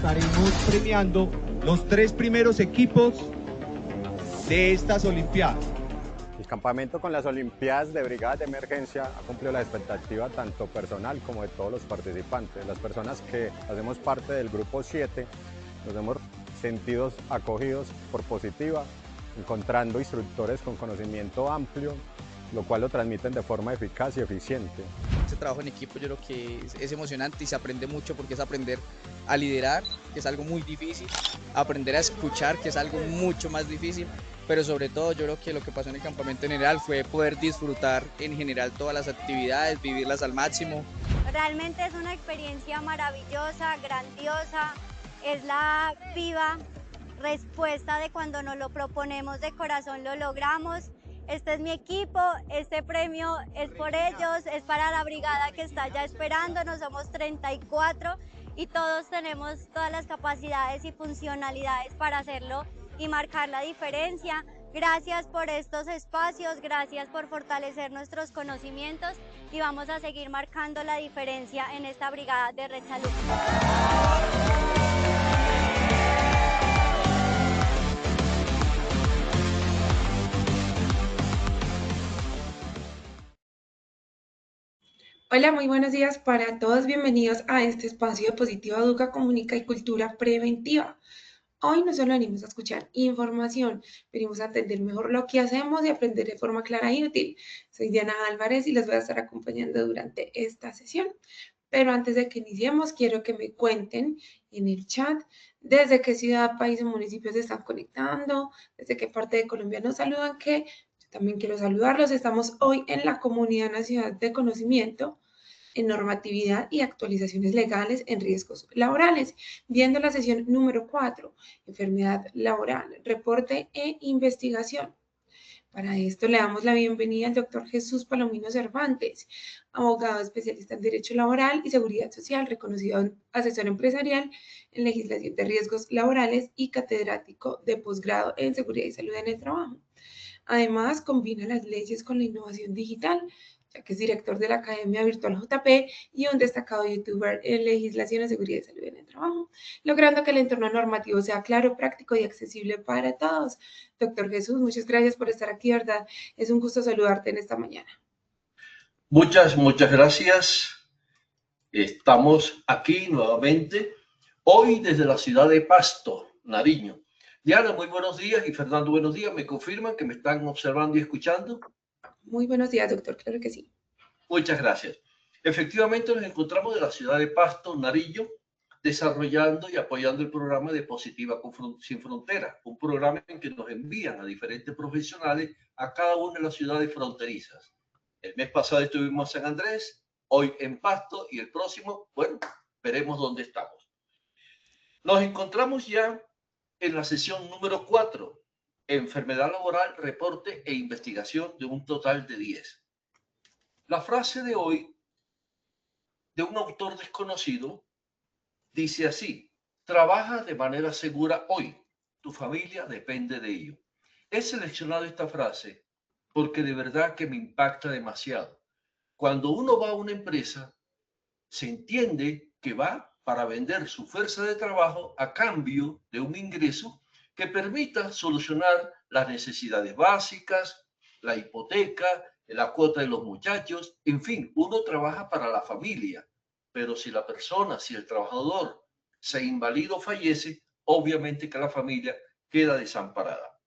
estaremos premiando los 3 primeros equipos de estas Olimpiadas. El campamento con las Olimpiadas de Brigadas de Emergencia ha cumplido la expectativa tanto personal como de todos los participantes. Las personas que hacemos parte del grupo 7 nos hemos sentido acogidos por Positiva, encontrando instructores con conocimiento amplio, lo cual lo transmiten de forma eficaz y eficiente. Este trabajo en equipo yo creo que es emocionante y se aprende mucho porque es aprender a liderar, que es algo muy difícil, aprender a escuchar, que es algo mucho más difícil, pero sobre todo yo creo que lo que pasó en el campamento en general fue poder disfrutar en general todas las actividades, vivirlas al máximo. Realmente es una experiencia maravillosa, grandiosa, es la viva respuesta de cuando nos lo proponemos de corazón lo logramos. Este es mi equipo, este premio es por ellos, es para la brigada que está ya esperándonos, somos 34 y todos tenemos todas las capacidades y funcionalidades para hacerlo y marcar la diferencia. Gracias por estos espacios, gracias por fortalecer nuestros conocimientos y vamos a seguir marcando la diferencia en esta brigada de Red Salud. Hola, muy buenos días para todos. Bienvenidos a este espacio de Positiva Educa, Comunica y Cultura Preventiva. Hoy no solo venimos a escuchar información, venimos a entender mejor lo que hacemos y aprender de forma clara y útil. Soy Diana Álvarez y les voy a estar acompañando durante esta sesión. Pero antes de que iniciemos, quiero que me cuenten en el chat desde qué ciudad, país o municipio se están conectando, desde qué parte de Colombia nos saludan, que yo también quiero saludarlos. Estamos hoy en la Comunidad Nacional de Conocimiento en normatividad y actualizaciones legales en riesgos laborales, viendo la sesión número 4, enfermedad laboral, reporte e investigación. Para esto le damos la bienvenida al doctor Jesús Palomino Cervantes, abogado especialista en Derecho Laboral y Seguridad Social, reconocido asesor empresarial en legislación de riesgos laborales y catedrático de posgrado en Seguridad y Salud en el Trabajo. Además, combina las leyes con la innovación digital, ya que es director de la Academia Virtual JP y un destacado youtuber en legislación de seguridad y salud en el trabajo, logrando que el entorno normativo sea claro, práctico y accesible para todos. Doctor Jesús, muchas gracias por estar aquí, ¿verdad? Es un gusto saludarte en esta mañana. Muchas gracias. Estamos aquí nuevamente, hoy desde la ciudad de Pasto, Nariño. Diana, muy buenos días, y Fernando, buenos días. ¿Me confirman que me están observando y escuchando? Muy buenos días, doctor, claro que sí. Muchas gracias. Efectivamente, nos encontramos en la ciudad de Pasto, Nariño, desarrollando y apoyando el programa de Positiva Sin Fronteras, un programa en que nos envían a diferentes profesionales a cada una de las ciudades fronterizas. El mes pasado estuvimos en San Andrés, hoy en Pasto, y el próximo, bueno, veremos dónde estamos. Nos encontramos ya en la sesión número 4, enfermedad laboral, reporte e investigación, de un total de 10. La frase de hoy, de un autor desconocido, dice así: trabaja de manera segura hoy, tu familia depende de ello. He seleccionado esta frase porque de verdad que me impacta demasiado. Cuando uno va a una empresa, se entiende que va para vender su fuerza de trabajo a cambio de un ingreso que permita solucionar las necesidades básicas, la hipoteca, la cuota de los muchachos, en fin, uno trabaja para la familia, pero si la persona, si el trabajador se invalida o fallece, obviamente que la familia queda desamparada.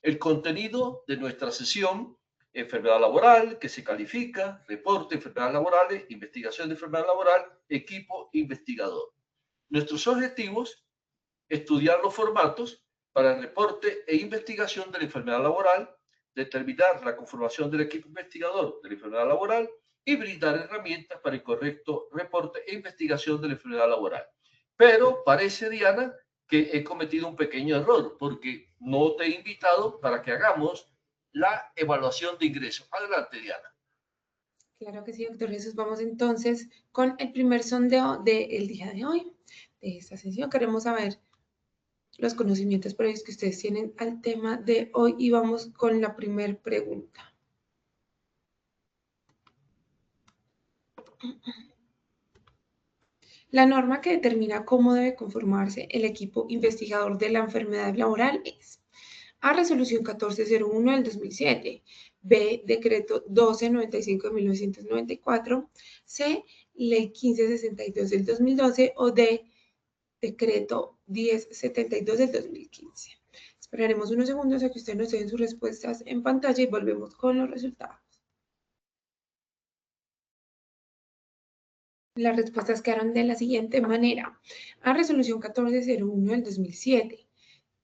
El contenido de nuestra sesión: enfermedad laboral, que se califica, reporte, enfermedades laborales, investigación de enfermedad laboral, equipo investigador. Nuestros objetivos: estudiar los formatos para el reporte e investigación de la enfermedad laboral, determinar la conformación del equipo investigador de la enfermedad laboral y brindar herramientas para el correcto reporte e investigación de la enfermedad laboral. Pero parece, Diana, que he cometido un pequeño error, porque no te he invitado para que hagamos la evaluación de ingresos. Adelante, Diana. Claro que sí, doctor Jesús. Vamos entonces con el primer sondeo del día de hoy, de esta sesión. Queremos saber los conocimientos previos que ustedes tienen al tema de hoy y vamos con la primera pregunta. La norma que determina cómo debe conformarse el equipo investigador de la enfermedad laboral es A. Resolución 1401 del 2007, B. Decreto 1295 de 1994, C. Ley 1562 del 2012 o D. Decreto 1072 del 2015. Esperaremos unos segundos a que ustedes nos den sus respuestas en pantalla y volvemos con los resultados. Las respuestas quedaron de la siguiente manera. A. Resolución 1401 del 2007,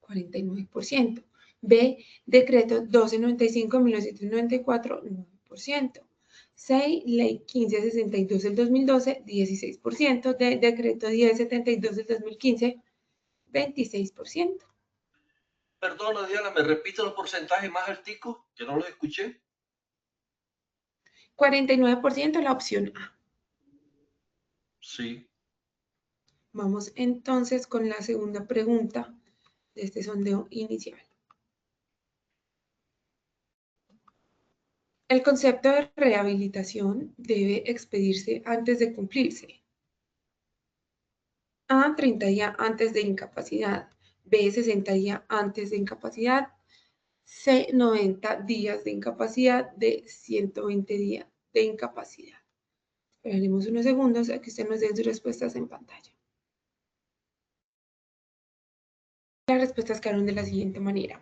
49%. B. Decreto 1295 de 1994, 9%. C. Ley 1562 del 2012, 16%. D. Decreto 1072 del 2015, 26%. Perdona, Diana, ¿me repite los porcentajes más alticos? Que no los escuché. 49% la opción A. Sí. Vamos entonces con la segunda pregunta de este sondeo inicial. El concepto de rehabilitación debe expedirse antes de cumplirse. A. 30 días antes de incapacidad. B. 60 días antes de incapacidad. C. 90 días de incapacidad. D. 120 días de incapacidad. Esperaremos unos segundos a que usted nos den sus respuestas en pantalla. Las respuestas quedaron de la siguiente manera.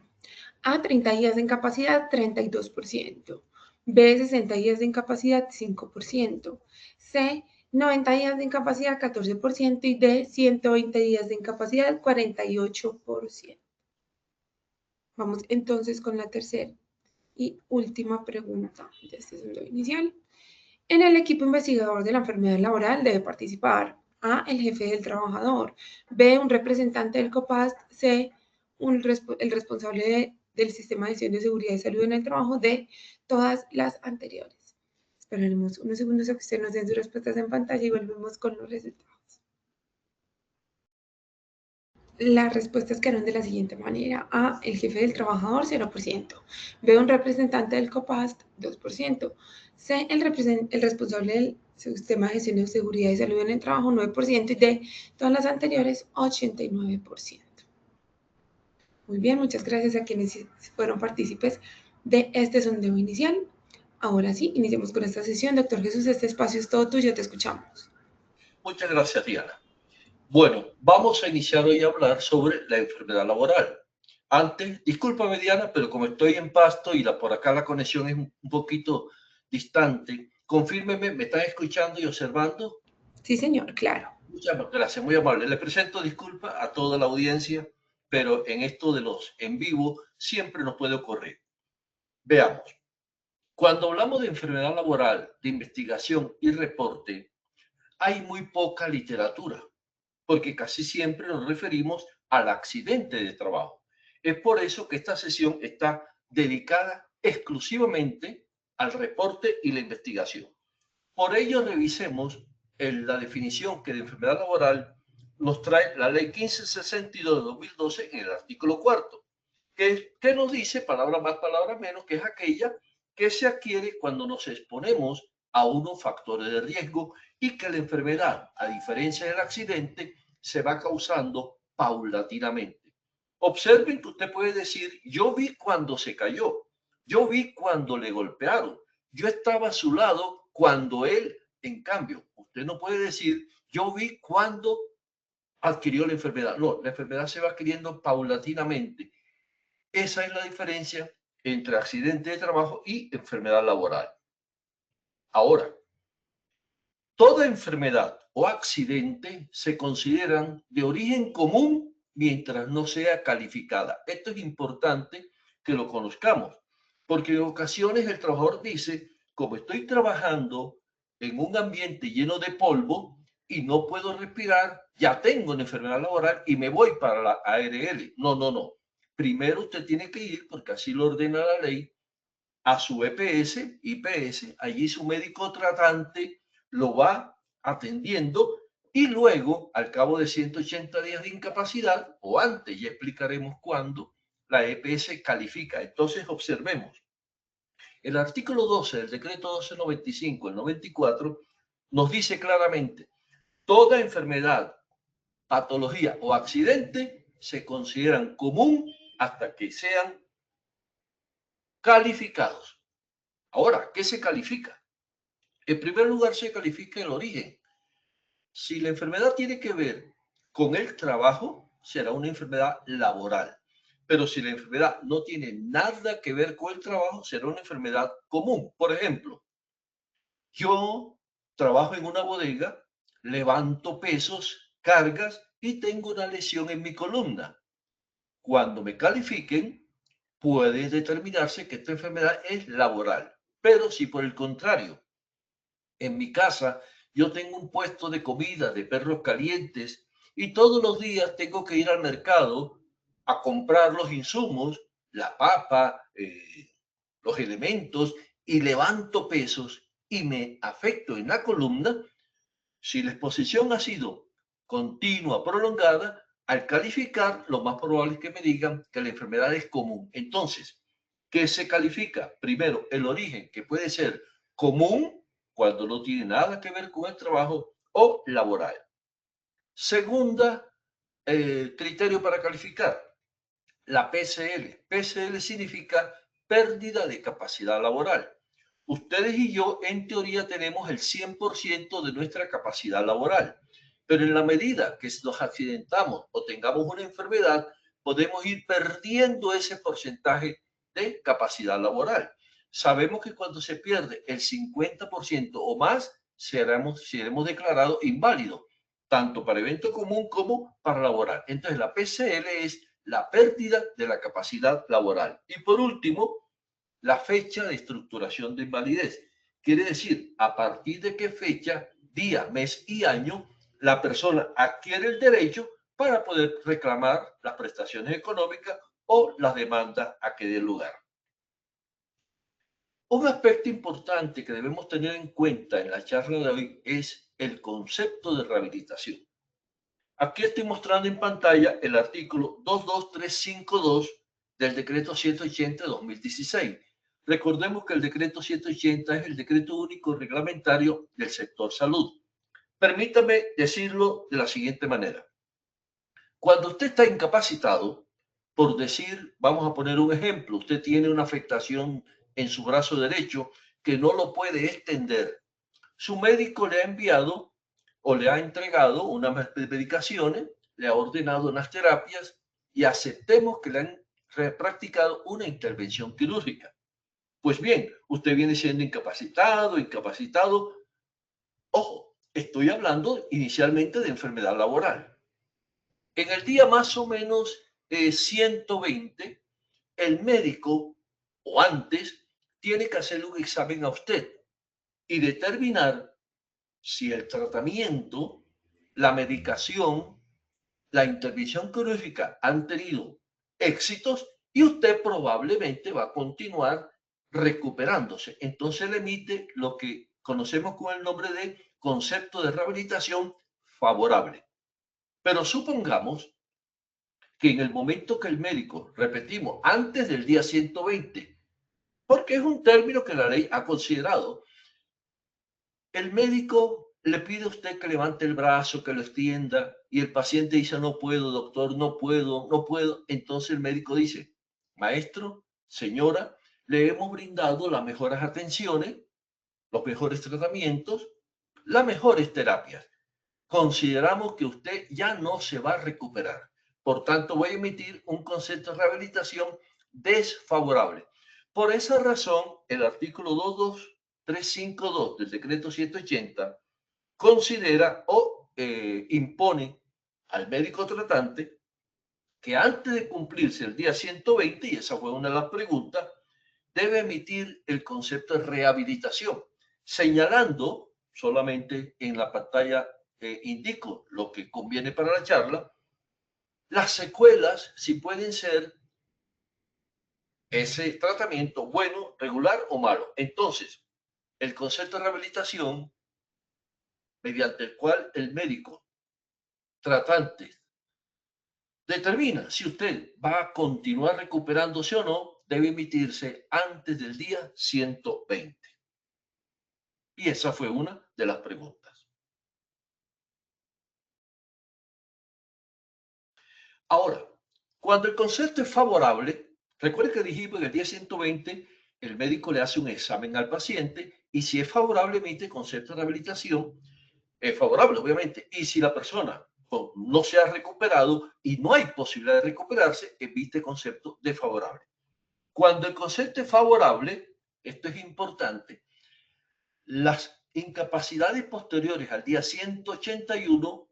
A. 30 días de incapacidad, 32%. B. 60 días de incapacidad, 5%. C. 90 días de incapacidad, 14%. Y D. 120 días de incapacidad, 48%. Vamos entonces con la tercera y última pregunta de este sondeo inicial. En el equipo investigador de la enfermedad laboral debe participar A. El jefe del trabajador. B. Un representante del COPAST. C. El responsable del Sistema de Gestión de Seguridad y Salud en el Trabajo. D. Todas las anteriores. Esperaremos unos segundos a que usted nos den sus respuestas en pantalla y volvemos con los resultados. Las respuestas quedaron de la siguiente manera. A. El jefe del trabajador, 0%. B. Un representante del COPAST, 2%. C. El responsable del Sistema de Gestión de Seguridad y Salud en el Trabajo, 9%. Y D. Todas las anteriores, 89%. Muy bien, muchas gracias a quienes fueron partícipes de este sondeo inicial. Ahora sí, iniciemos con esta sesión. Doctor Jesús, este espacio es todo tuyo, te escuchamos. Muchas gracias, Diana. Bueno, vamos a iniciar hoy a hablar sobre la enfermedad laboral. Antes, discúlpame, Diana, pero como estoy en Pasto y por acá la conexión es un poquito distante, confírmeme, ¿me están escuchando y observando? Sí, señor, claro. Muchas gracias, muy amable. Le presento disculpas a toda la audiencia, pero en esto de los en vivo siempre nos puede ocurrir. Veamos. Cuando hablamos de enfermedad laboral, de investigación y reporte, hay muy poca literatura, porque casi siempre nos referimos al accidente de trabajo. Es por eso que esta sesión está dedicada exclusivamente al reporte y la investigación. Por ello, revisemos la definición que de enfermedad laboral nos trae la ley 1562 de 2012 en el artículo 4, que nos dice, palabra más, palabra menos, que es aquella que se adquiere cuando nos exponemos a unos factores de riesgo y que la enfermedad, a diferencia del accidente, se va causando paulatinamente. Observen que usted puede decir, yo vi cuando se cayó, yo vi cuando le golpearon, yo estaba a su lado cuando él, en cambio, usted no puede decir, yo vi cuando adquirió la enfermedad. No, la enfermedad se va adquiriendo paulatinamente. Esa es la diferencia entre accidente de trabajo y enfermedad laboral. Ahora, toda enfermedad o accidente se consideran de origen común mientras no sea calificada. Esto es importante que lo conozcamos, porque en ocasiones el trabajador dice, como estoy trabajando en un ambiente lleno de polvo y no puedo respirar, ya tengo una enfermedad laboral y me voy para la ARL. No, no, no. Primero usted tiene que ir, porque así lo ordena la ley, a su EPS, IPS, allí su médico tratante lo va atendiendo y luego, al cabo de 180 días de incapacidad, o antes, ya explicaremos cuándo, la EPS califica. Entonces, observemos. El artículo 12 del decreto 1295, el 94, nos dice claramente, Toda enfermedad, patología o accidente se consideran común hasta que sean calificados. Ahora, ¿qué se califica? En primer lugar, se califica el origen. Si la enfermedad tiene que ver con el trabajo, será una enfermedad laboral. Pero si la enfermedad no tiene nada que ver con el trabajo, será una enfermedad común. Por ejemplo, yo trabajo en una bodega, levanto pesos, cargas y tengo una lesión en mi columna. Cuando me califiquen, puede determinarse que esta enfermedad es laboral. Pero si por el contrario, en mi casa yo tengo un puesto de comida de perros calientes y todos los días tengo que ir al mercado a comprar los insumos, la papa, los elementos y levanto pesos y me afecto en la columna, si la exposición ha sido continua, prolongada, al calificar, lo más probable es que me digan que la enfermedad es común. Entonces, ¿qué se califica? Primero, el origen, que puede ser común cuando no tiene nada que ver con el trabajo o laboral. Segunda, criterio para calificar, la PCL. PCL significa pérdida de capacidad laboral. Ustedes y yo, en teoría, tenemos el 100% de nuestra capacidad laboral, pero en la medida que nos accidentamos o tengamos una enfermedad, podemos ir perdiendo ese porcentaje de capacidad laboral. Sabemos que cuando se pierde el 50% o más, seremos declarados inválidos, tanto para evento común como para laboral. Entonces, la PCL es la pérdida de la capacidad laboral. Y por último, la fecha de estructuración de invalidez. Quiere decir, a partir de qué fecha, día, mes y año, la persona adquiere el derecho para poder reclamar las prestaciones económicas o las demandas a que dé lugar. Un aspecto importante que debemos tener en cuenta en la charla de hoy es el concepto de rehabilitación. Aquí estoy mostrando en pantalla el artículo 22352 del decreto 180 de 2016. Recordemos que el decreto 180 es el decreto único reglamentario del sector salud. Permítame decirlo de la siguiente manera. Cuando usted está incapacitado, por decir, vamos a poner un ejemplo, usted tiene una afectación en su brazo derecho que no lo puede extender. Su médico le ha enviado o le ha entregado unas medicaciones, le ha ordenado unas terapias y aceptemos que le han practicado una intervención quirúrgica. Pues bien, usted viene siendo incapacitado. Ojo, estoy hablando inicialmente de enfermedad laboral. En el día más o menos 120, el médico o antes tiene que hacerle un examen a usted y determinar si el tratamiento, la medicación, la intervención quirúrgica han tenido éxitos y usted probablemente va a continuar recuperándose. Entonces le emite lo que conocemos con el nombre de concepto de rehabilitación favorable. Pero supongamos que en el momento que el médico, repetimos, antes del día 120, porque es un término que la ley ha considerado, el médico le pide a usted que levante el brazo, que lo extienda, y el paciente dice, no puedo, doctor, no puedo, no puedo. Entonces el médico dice, maestro, señora, le hemos brindado las mejores atenciones, los mejores tratamientos, las mejores terapias. Consideramos que usted ya no se va a recuperar. Por tanto, voy a emitir un concepto de rehabilitación desfavorable. Por esa razón, el artículo 22352 del decreto 180 considera o impone al médico tratante que antes de cumplirse el día 120, y esa fue una de las preguntas, debe emitir el concepto de rehabilitación, señalando solamente en la pantalla indico lo que conviene para la charla, las secuelas si pueden ser ese tratamiento bueno, regular o malo. Entonces, el concepto de rehabilitación, mediante el cual el médico tratante determina si usted va a continuar recuperándose o no, debe emitirse antes del día 120. Y esa fue una de las preguntas. Ahora, cuando el concepto es favorable, recuerde que dijimos en el día 120, el médico le hace un examen al paciente y si es favorable emite concepto de rehabilitación, es favorable obviamente, y si la persona no se ha recuperado y no hay posibilidad de recuperarse, emite concepto desfavorable. Cuando el concepto es favorable, esto es importante, las incapacidades posteriores al día 181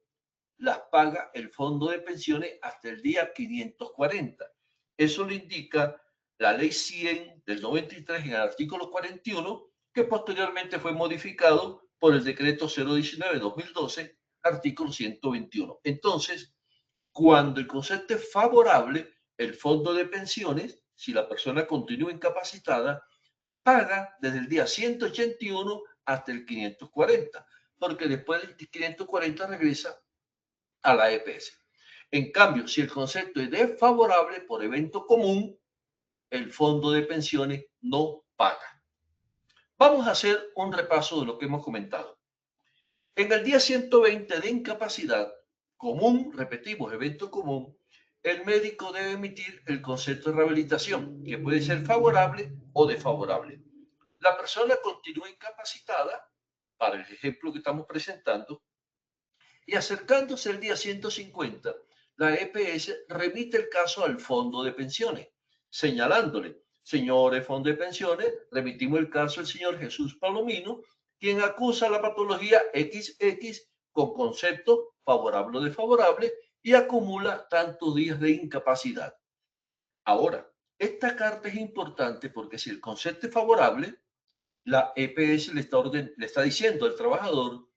las paga el fondo de pensiones hasta el día 540. Eso lo indica la ley 100 del 93 en el artículo 41, que posteriormente fue modificado por el decreto 019-2012, artículo 121. Entonces, cuando el concepto es favorable, el fondo de pensiones, si la persona continúa incapacitada, paga desde el día 181 hasta el 540, porque después del 540 regresa a la EPS. En cambio, si el concepto es desfavorable por evento común, el fondo de pensiones no paga. Vamos a hacer un repaso de lo que hemos comentado. En el día 120 de incapacidad común, repetimos, evento común, el médico debe emitir el concepto de rehabilitación, que puede ser favorable o desfavorable. La persona continúa incapacitada, para el ejemplo que estamos presentando, y acercándose el día 150, la EPS remite el caso al fondo de pensiones, señalándole, señores fondo de pensiones, remitimos el caso al señor Jesús Palomino, quien acusa la patología XX con concepto favorable o desfavorable y acumula tantos días de incapacidad. Ahora, esta carta es importante porque si el concepto es favorable, la EPS le está diciendo al trabajador,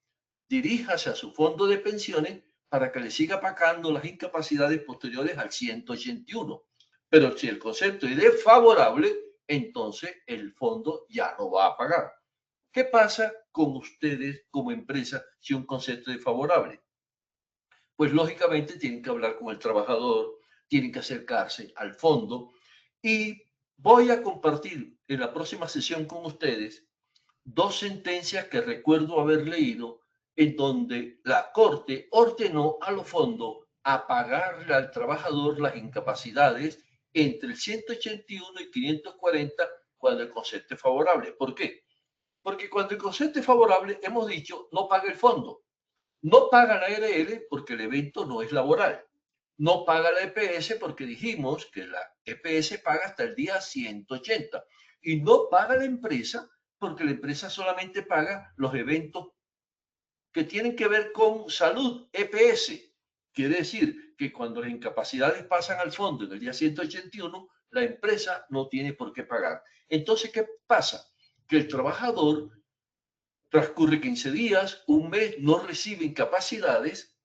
diríjase a su fondo de pensiones para que le siga pagando las incapacidades posteriores al 181. Pero si el concepto es desfavorable, entonces el fondo ya no va a pagar. ¿Qué pasa con ustedes como empresa si un concepto es favorable? Pues lógicamente tienen que hablar con el trabajador, tienen que acercarse al fondo y voy a compartir en la próxima sesión con ustedes dos sentencias que recuerdo haber leído en donde la Corte ordenó a los fondos a pagarle al trabajador las incapacidades entre el 181 y 540 cuando el concepto es favorable. ¿Por qué? Porque cuando el concepto es favorable, hemos dicho, no paga el fondo. No paga la ARL porque el evento no es laboral. No paga la EPS porque dijimos que la EPS paga hasta el día 180. Y no paga la empresa porque la empresa solamente paga los eventos que tienen que ver con salud, EPS. Quiere decir que cuando las incapacidades pasan al fondo en el día 181, la empresa no tiene por qué pagar. Entonces, ¿qué pasa? Que el trabajador transcurre 15 días, un mes, no recibe incapacidades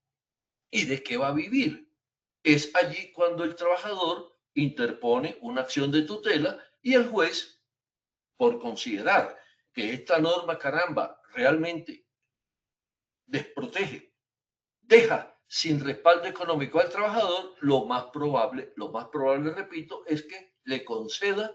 y ¿de qué va a vivir? Es allí cuando el trabajador interpone una acción de tutela y el juez, por considerar que esta norma, caramba, realmente desprotege, deja sin respaldo económico al trabajador, lo más probable, repito, es que le conceda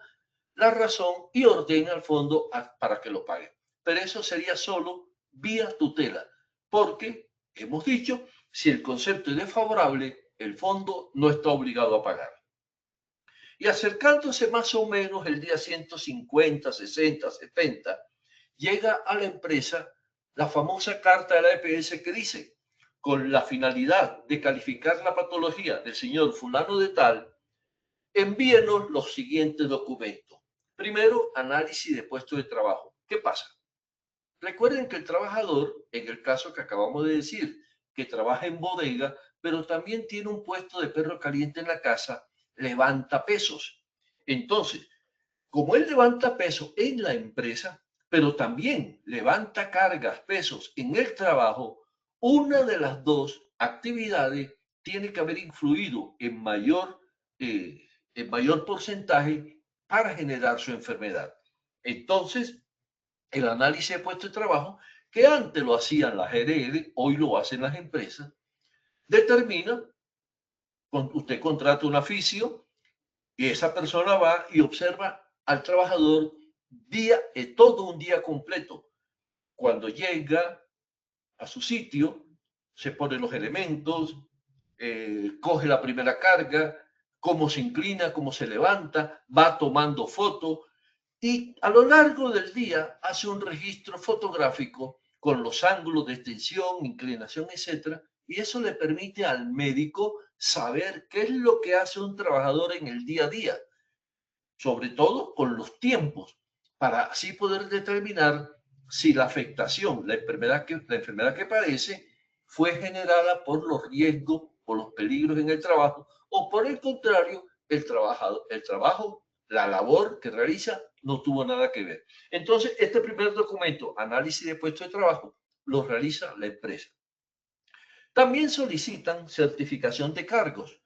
la razón y ordene al fondo para que lo pague. Pero eso sería solo vía tutela, porque hemos dicho, si el concepto es desfavorable, el fondo no está obligado a pagar. Y acercándose más o menos el día 150, 60, 70, llega a la empresa la famosa carta de la EPS que dice, con la finalidad de calificar la patología del señor fulano de tal, envíenos los siguientes documentos. Primero, análisis de puesto de trabajo. ¿Qué pasa? Recuerden que el trabajador, en el caso que acabamos de decir, que trabaja en bodega, pero también tiene un puesto de perro caliente en la casa, levanta pesos. Entonces, como él levanta pesos en la empresa, pero también levanta cargas, pesos en el trabajo, una de las dos actividades tiene que haber influido en mayor porcentaje para generar su enfermedad. Entonces, el análisis de puesto de trabajo, que antes lo hacían las GRL, hoy lo hacen las empresas, determina, usted contrata un oficio y esa persona va y observa al trabajador todo un día completo. Cuando llega a su sitio, se ponen los elementos, coge la primera carga, cómo se inclina, cómo se levanta, va tomando fotos y a lo largo del día hace un registro fotográfico con los ángulos de extensión, inclinación, etcétera, y eso le permite al médico saber qué es lo que hace un trabajador en el día a día, sobre todo con los tiempos, para así poder determinar si la afectación, la enfermedad que padece fue generada por los riesgos, por los peligros en el trabajo, o por el contrario, el trabajo, la labor que realiza no tuvo nada que ver. Entonces, este primer documento, análisis de puesto de trabajo, lo realiza la empresa. También solicitan certificación de cargos.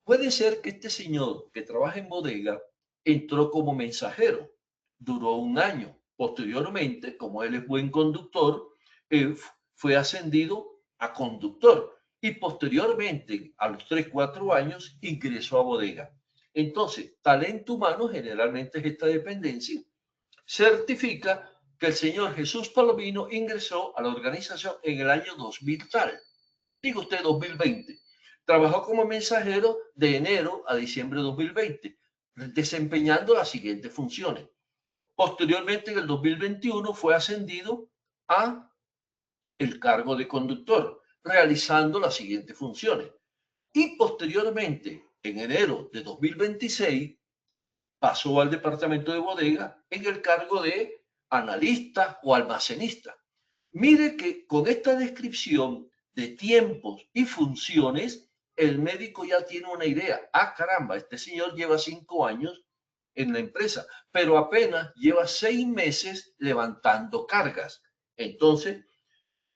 Puede ser que este señor que trabaja en bodega entró como mensajero, duró un año. Posteriormente, como él es buen conductor, fue ascendido a conductor y posteriormente, a los 3, 4 años, ingresó a bodega. Entonces, talento humano generalmente es esta dependencia. Certifica que el señor Jesús Palomino ingresó a la organización en el año 2000 tal. Diga usted 2020. Trabajó como mensajero de enero a diciembre de 2020, desempeñando las siguientes funciones. Posteriormente, en el 2021, fue ascendido a el cargo de conductor, realizando las siguientes funciones. Y posteriormente, en enero de 2026, pasó al departamento de bodega en el cargo de analista o almacenista. Mire que con esta descripción de tiempos y funciones, el médico ya tiene una idea. Ah, caramba, este señor lleva 5 años en la empresa, pero apenas lleva 6 meses levantando cargas. Entonces,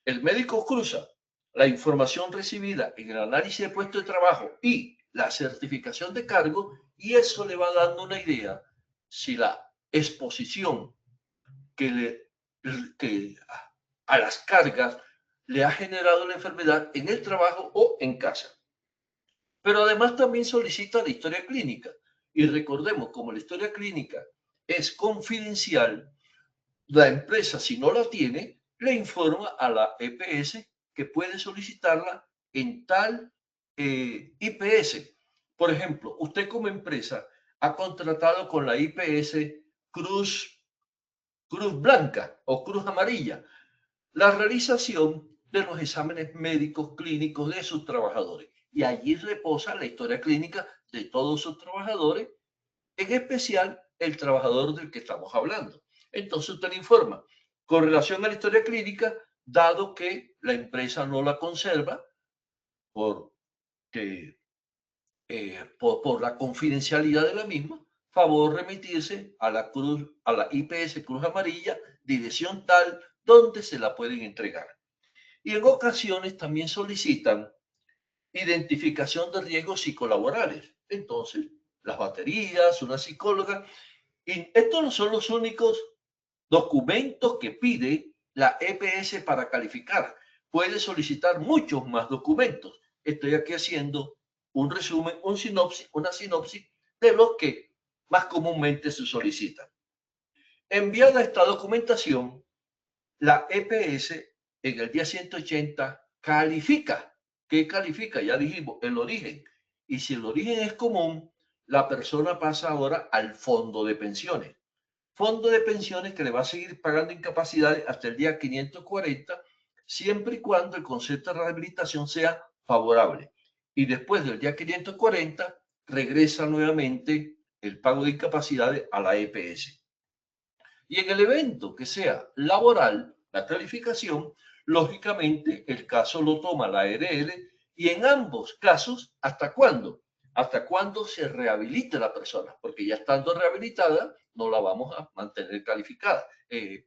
el médico cruza la información recibida en el análisis de puesto de trabajo y la certificación de cargo, y eso le va dando una idea si la exposición que a las cargas le ha generado la enfermedad en el trabajo o en casa. Pero además también solicita la historia clínica. Y recordemos, como la historia clínica es confidencial, la empresa, si no la tiene, le informa a la EPS que puede solicitarla en tal IPS. Por ejemplo, usted como empresa ha contratado con la IPS Cruz Blanca o Cruz Amarilla la realización de los exámenes médicos clínicos de sus trabajadores. Y allí reposa la historia clínica de todos sus trabajadores, en especial el trabajador del que estamos hablando. Entonces usted le informa con relación a la historia clínica, dado que la empresa no la conserva por la confidencialidad de la misma, favor remitirse a la IPS Cruz Amarilla, dirección tal, donde se la pueden entregar. Y en ocasiones también solicitan identificación de riesgos psicolaborales. Entonces, las baterías, una psicóloga, y estos no son los únicos documentos que pide la EPS para calificar. Puede solicitar muchos más documentos. Estoy aquí haciendo un resumen, una sinopsis de los que más comúnmente se solicitan. Enviada esta documentación, la EPS en el día 180 califica. ¿Qué califica? Ya dijimos, el origen. Y si el origen es común, la persona pasa ahora al fondo de pensiones. Fondo de pensiones que le va a seguir pagando incapacidades hasta el día 540, siempre y cuando el concepto de rehabilitación sea favorable. Y después del día 540, regresa nuevamente el pago de incapacidades a la EPS. Y en el evento que sea laboral, la calificación, lógicamente el caso lo toma la ARL y en ambos casos, ¿hasta cuándo? Hasta cuándo se rehabilite la persona, porque ya estando rehabilitada no la vamos a mantener calificada,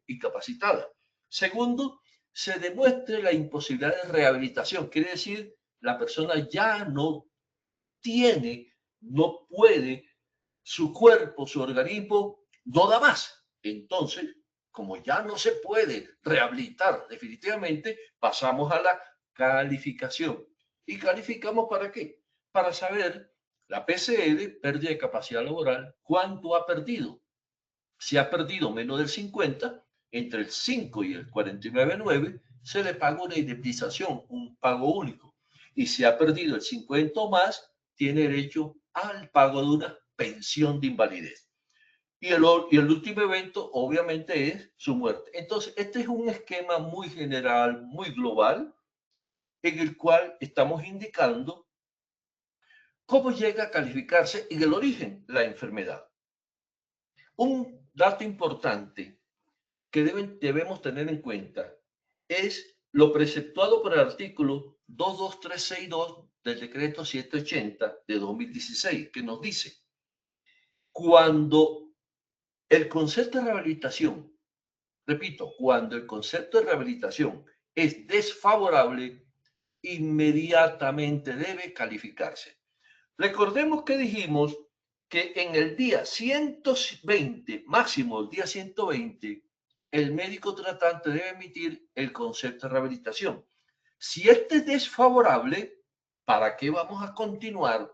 incapacitada. Segundo, se demuestre la imposibilidad de rehabilitación, quiere decir la persona ya no tiene, no puede, su cuerpo, su organismo no da más. Entonces, como ya no se puede rehabilitar definitivamente, pasamos a la calificación. ¿Y calificamos para qué? Para saber la PCL, pérdida de capacidad laboral, cuánto ha perdido. Si ha perdido menos del 50, entre el 5 y el 49,9, se le paga una indemnización, un pago único. y si ha perdido el 50 o más, tiene derecho al pago de una pensión de invalidez. Y el último evento, obviamente, es su muerte. Entonces, este es un esquema muy general, muy global, en el cual estamos indicando cómo llega a calificarse en el origen la enfermedad. Un dato importante que debemos tener en cuenta es lo preceptuado por el artículo 22362 del decreto 780 de 2016, que nos dice, cuando el concepto de rehabilitación, repito, cuando el concepto de rehabilitación es desfavorable, inmediatamente debe calificarse. Recordemos que dijimos que en el día 120, máximo el día 120, el médico tratante debe emitir el concepto de rehabilitación. Si este es desfavorable, ¿para qué vamos a continuar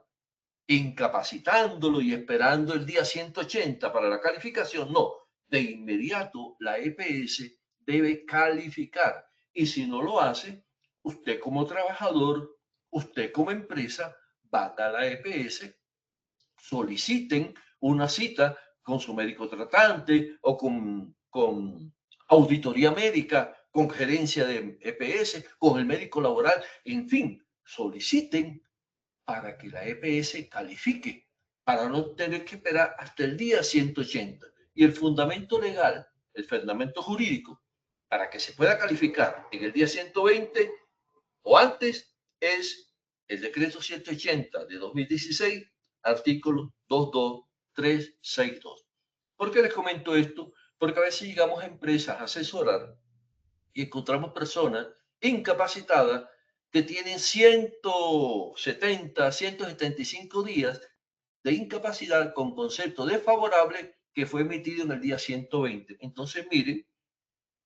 incapacitándolo y esperando el día 180 para la calificación? No, de inmediato la EPS debe calificar. Y si no lo hace, usted como trabajador, usted como empresa, vaya a la EPS, soliciten una cita con su médico tratante o con auditoría médica, con gerencia de EPS, con el médico laboral, en fin, soliciten para que la EPS califique, para no tener que esperar hasta el día 180. Y el fundamento legal, el fundamento jurídico, para que se pueda calificar en el día 120 o antes, es el decreto 180 de 2016, artículo 22362. ¿Por qué les comento esto? Porque a veces llegamos a empresas a asesorar y encontramos personas incapacitadas que tienen 170, 175 días de incapacidad con concepto desfavorable que fue emitido en el día 120. Entonces, miren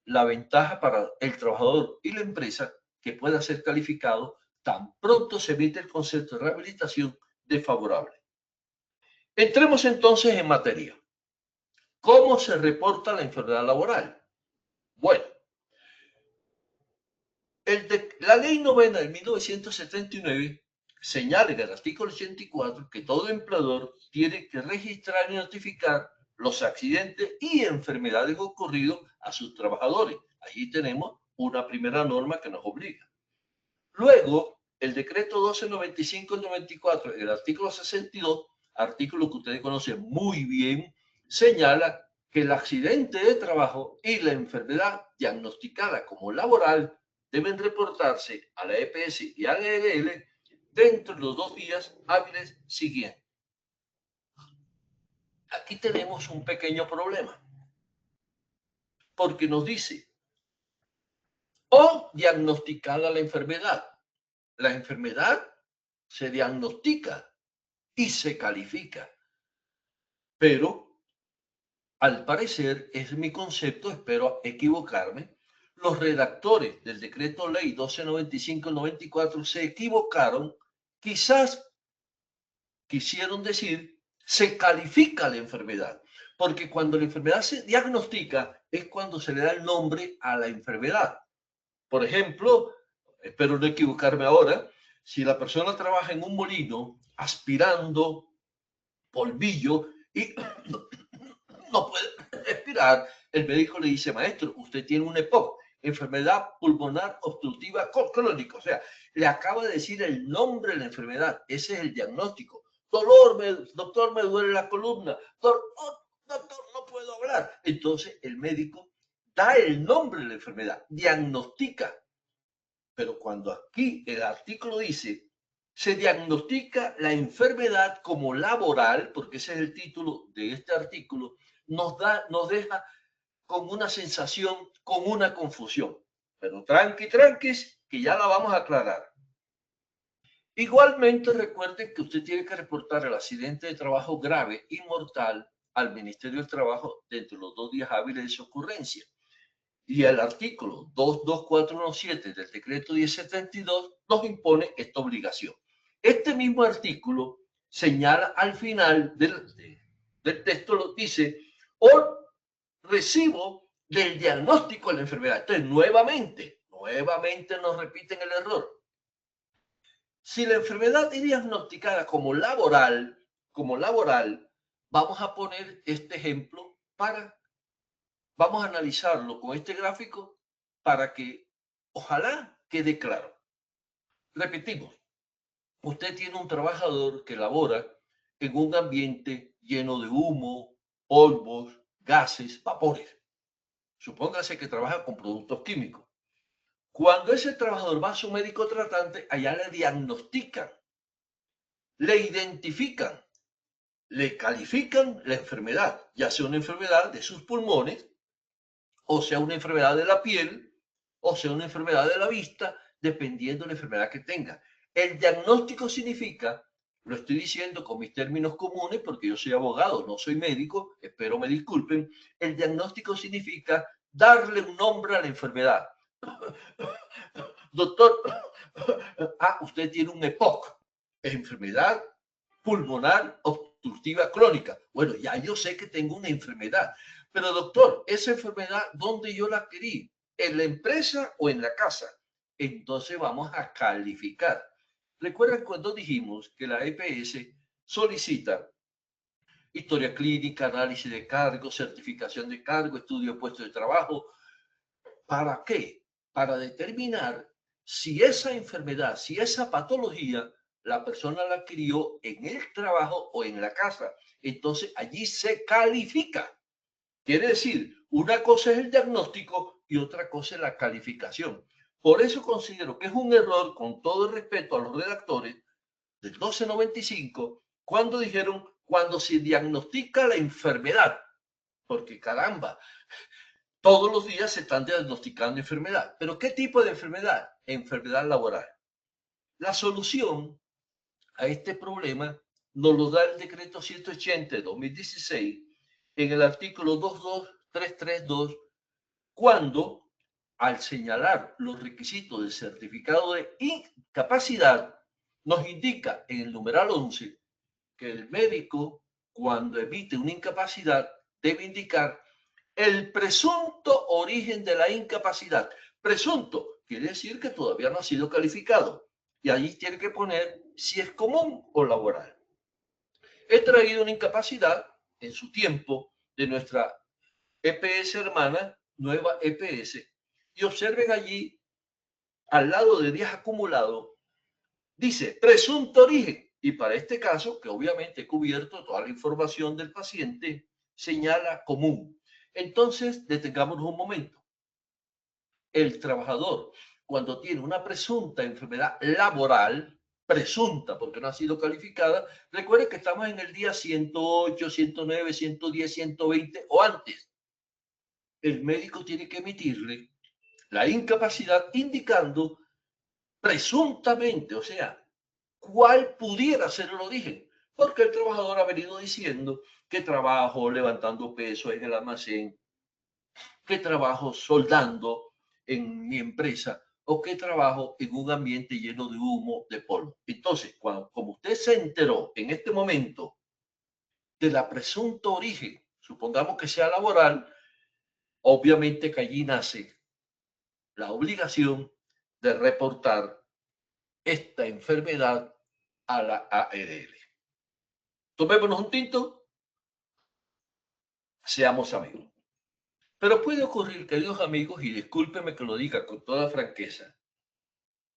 la ventaja para el trabajador y la empresa que pueda ser calificado tan pronto se emite el concepto de rehabilitación desfavorable. Entremos entonces en materia. ¿Cómo se reporta la enfermedad laboral? Bueno, la ley novena de 1979 señala en el artículo 84 que todo empleador tiene que registrar y notificar los accidentes y enfermedades ocurridos a sus trabajadores. Allí tenemos una primera norma que nos obliga. Luego, el decreto 1295-94, el artículo 62, artículo que ustedes conocen muy bien, señala que el accidente de trabajo y la enfermedad diagnosticada como laboral deben reportarse a la EPS y a la ARL dentro de los 2 días hábiles siguientes. Aquí tenemos un pequeño problema, porque nos dice, o diagnosticada la enfermedad. La enfermedad se diagnostica y se califica, pero al parecer, es mi concepto, espero equivocarme, los redactores del decreto ley 1295-94 se equivocaron, quizás quisieron decir se califica la enfermedad, porque cuando la enfermedad se diagnostica es cuando se le da el nombre a la enfermedad. Por ejemplo, espero no equivocarme ahora, si la persona trabaja en un molino aspirando polvillo y no puede respirar, el médico le dice, maestro, usted tiene un EPOC, enfermedad pulmonar obstructiva crónica. O sea, le acaba de decir el nombre de la enfermedad. Ese es el diagnóstico. Doctor, me duele la columna. Doctor, no puedo hablar. Entonces, el médico da el nombre de la enfermedad, diagnostica. Pero cuando aquí el artículo dice, se diagnostica la enfermedad como laboral, porque ese es el título de este artículo, nos deja con una sensación, con una confusión. Pero tranquis, que ya la vamos a aclarar. Igualmente recuerden que usted tiene que reportar el accidente de trabajo grave y mortal al Ministerio del Trabajo dentro de los 2 días hábiles de su ocurrencia. Y el artículo 22417 del decreto 1072 nos impone esta obligación. Este mismo artículo señala al final del texto, lo dice, o recibo del diagnóstico de la enfermedad. Entonces, nuevamente nos repiten el error. Si la enfermedad es diagnosticada como laboral, vamos a poner este ejemplo vamos a analizarlo con este gráfico para que ojalá quede claro. Repetimos, usted tiene un trabajador que labora en un ambiente lleno de humo, polvos, gases, vapores. Supóngase que trabaja con productos químicos. Cuando ese trabajador va a su médico tratante, allá le diagnostican, le identifican, le califican la enfermedad, ya sea una enfermedad de sus pulmones, o sea una enfermedad de la piel, o sea una enfermedad de la vista, dependiendo de la enfermedad que tenga. El diagnóstico significa, lo estoy diciendo con mis términos comunes porque yo soy abogado, no soy médico, espero me disculpen, el diagnóstico significa darle un nombre a la enfermedad. Doctor, usted tiene un EPOC, enfermedad pulmonar obstructiva crónica. Bueno, ya yo sé que tengo una enfermedad, pero doctor, esa enfermedad, ¿dónde yo la adquirí? ¿En la empresa o en la casa? Entonces vamos a calificar. ¿Recuerdan cuando dijimos que la EPS solicita historia clínica, análisis de cargo, certificación de cargo, estudio de puesto de trabajo? ¿Para qué? Para determinar si esa enfermedad, si esa patología, la persona la adquirió en el trabajo o en la casa. Entonces allí se califica. Quiere decir, una cosa es el diagnóstico y otra cosa es la calificación. Por eso considero que es un error, con todo el respeto a los redactores del 1295, cuando dijeron, cuando se diagnostica la enfermedad, porque caramba, todos los días se están diagnosticando enfermedad. ¿Pero qué tipo de enfermedad? Enfermedad laboral. La solución a este problema nos lo da el decreto 180 de 2016 en el artículo 22332, cuando al señalar los requisitos del certificado de incapacidad, nos indica en el numeral 11 que el médico, cuando emite una incapacidad, debe indicar el presunto origen de la incapacidad. Presunto quiere decir que todavía no ha sido calificado. Y allí tiene que poner si es común o laboral. He traído una incapacidad en su tiempo de nuestra EPS hermana, nueva EPS, y observen allí, al lado de días acumulados, dice presunto origen. Y para este caso, que obviamente he cubierto toda la información del paciente, señala común. Entonces, detengámonos un momento. El trabajador, cuando tiene una presunta enfermedad laboral, presunta porque no ha sido calificada, recuerden que estamos en el día 108, 109, 110, 120 o antes. El médico tiene que emitirle la incapacidad indicando presuntamente, o sea, cuál pudiera ser el origen. Porque el trabajador ha venido diciendo que trabajo levantando peso en el almacén, que trabajo soldando en mi empresa o que trabajo en un ambiente lleno de humo, de polvo. Entonces, como usted se enteró en este momento de la presunto origen, supongamos que sea laboral, obviamente que allí nace la obligación de reportar esta enfermedad a la ARL. Tomémonos un tinto, seamos amigos. Pero puede ocurrir, queridos amigos, y discúlpeme que lo diga con toda franqueza,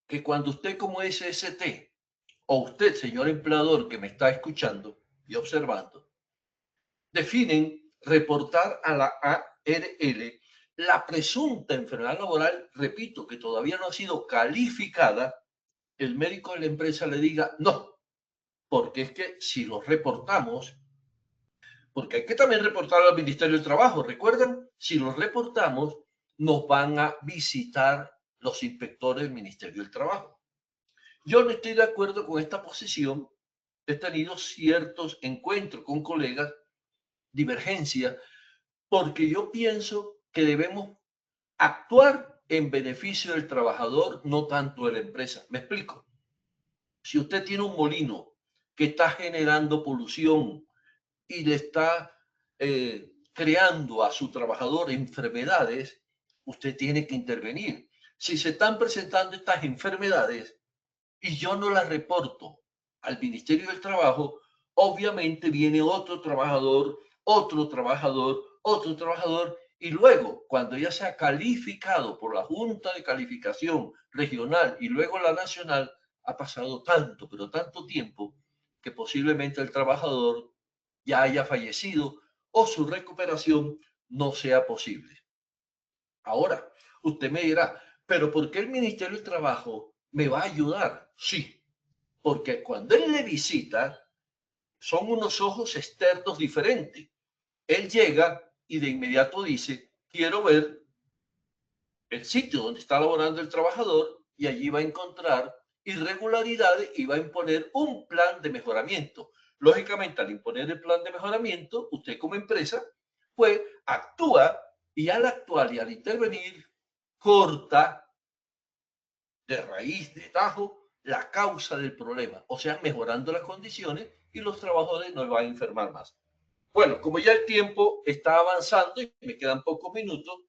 que cuando usted como SST o usted, señor empleador que me está escuchando y observando, definen reportar a la ARL la presunta enfermedad laboral, repito, que todavía no ha sido calificada, el médico de la empresa le diga no, porque es que si lo reportamos, porque hay que también reportar al Ministerio del Trabajo, ¿recuerdan? Si lo reportamos, nos van a visitar los inspectores del Ministerio del Trabajo. Yo no estoy de acuerdo con esta posición. He tenido ciertos encuentros con colegas, divergencia, porque yo pienso que debemos actuar en beneficio del trabajador, no tanto de la empresa. Me explico. Si usted tiene un molino que está generando polución y le está creando a su trabajador enfermedades, usted tiene que intervenir. Si se están presentando estas enfermedades, y yo no la reporto al Ministerio del Trabajo, obviamente viene otro trabajador, otro trabajador, otro trabajador, y luego, cuando ya sea calificado por la Junta de Calificación Regional y luego la nacional, ha pasado tanto, pero tanto tiempo, que posiblemente el trabajador ya haya fallecido o su recuperación no sea posible. Ahora, usted me dirá, pero ¿por qué el Ministerio del Trabajo me va a ayudar? Sí, porque cuando él le visita, son unos ojos externos diferentes. Él llega y de inmediato dice, quiero ver el sitio donde está laborando el trabajador, y allí va a encontrar irregularidades y va a imponer un plan de mejoramiento. Lógicamente, al imponer el plan de mejoramiento, usted como empresa, pues actúa, y al actuar y al intervenir, corta de raíz, de tajo, la causa del problema, o sea, mejorando las condiciones, y los trabajadores no van a enfermar más. Bueno, como ya el tiempo está avanzando y me quedan pocos minutos,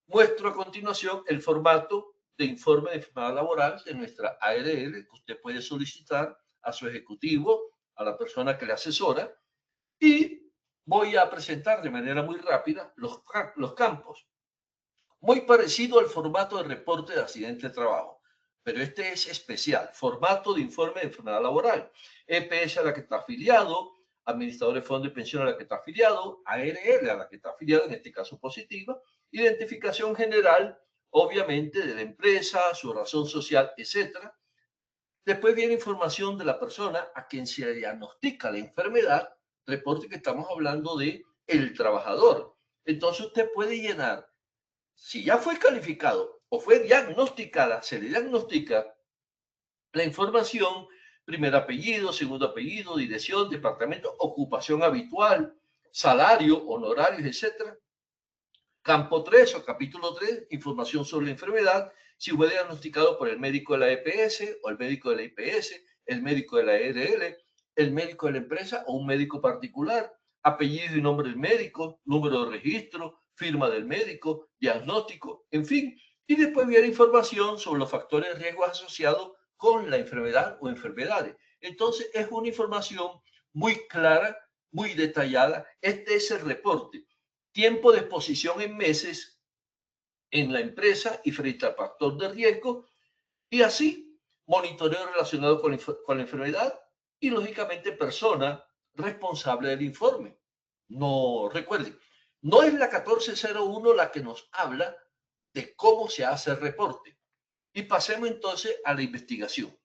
muestro a continuación el formato de informe de enfermedad laboral de nuestra ARL, que usted puede solicitar a su ejecutivo, a la persona que le asesora, y voy a presentar de manera muy rápida los campos. Muy parecido al formato de reporte de accidente de trabajo, pero este es especial, formato de informe de enfermedad laboral. EPS a la que está afiliado, administrador de fondo de pensión a la que está afiliado, ARL a la que está afiliado, en este caso positiva, identificación general, obviamente, de la empresa, su razón social, etcétera. Después viene información de la persona a quien se diagnostica la enfermedad, reporte que estamos hablando de el trabajador. Entonces usted puede llenar, si ya fue calificado o fue diagnosticada, se le diagnostica la información, primer apellido, segundo apellido, dirección, departamento, ocupación habitual, salario, honorarios, etcétera. Campo 3 o capítulo 3, información sobre la enfermedad, si fue diagnosticado por el médico de la EPS o el médico de la IPS, el médico de la ERL, el médico de la empresa o un médico particular, apellido y nombre del médico, número de registro, firma del médico, diagnóstico, en fin. Y después viene información sobre los factores de riesgo asociados con la enfermedad o enfermedades. Entonces es una información muy clara, muy detallada. Este es el reporte. Tiempo de exposición en meses en la empresa y frente al factor de riesgo, y así monitoreo relacionado con la enfermedad y lógicamente persona responsable del informe. No, recuerden, no es la 1401 la que nos habla de cómo se hace el reporte. Y pasemos entonces a la investigación.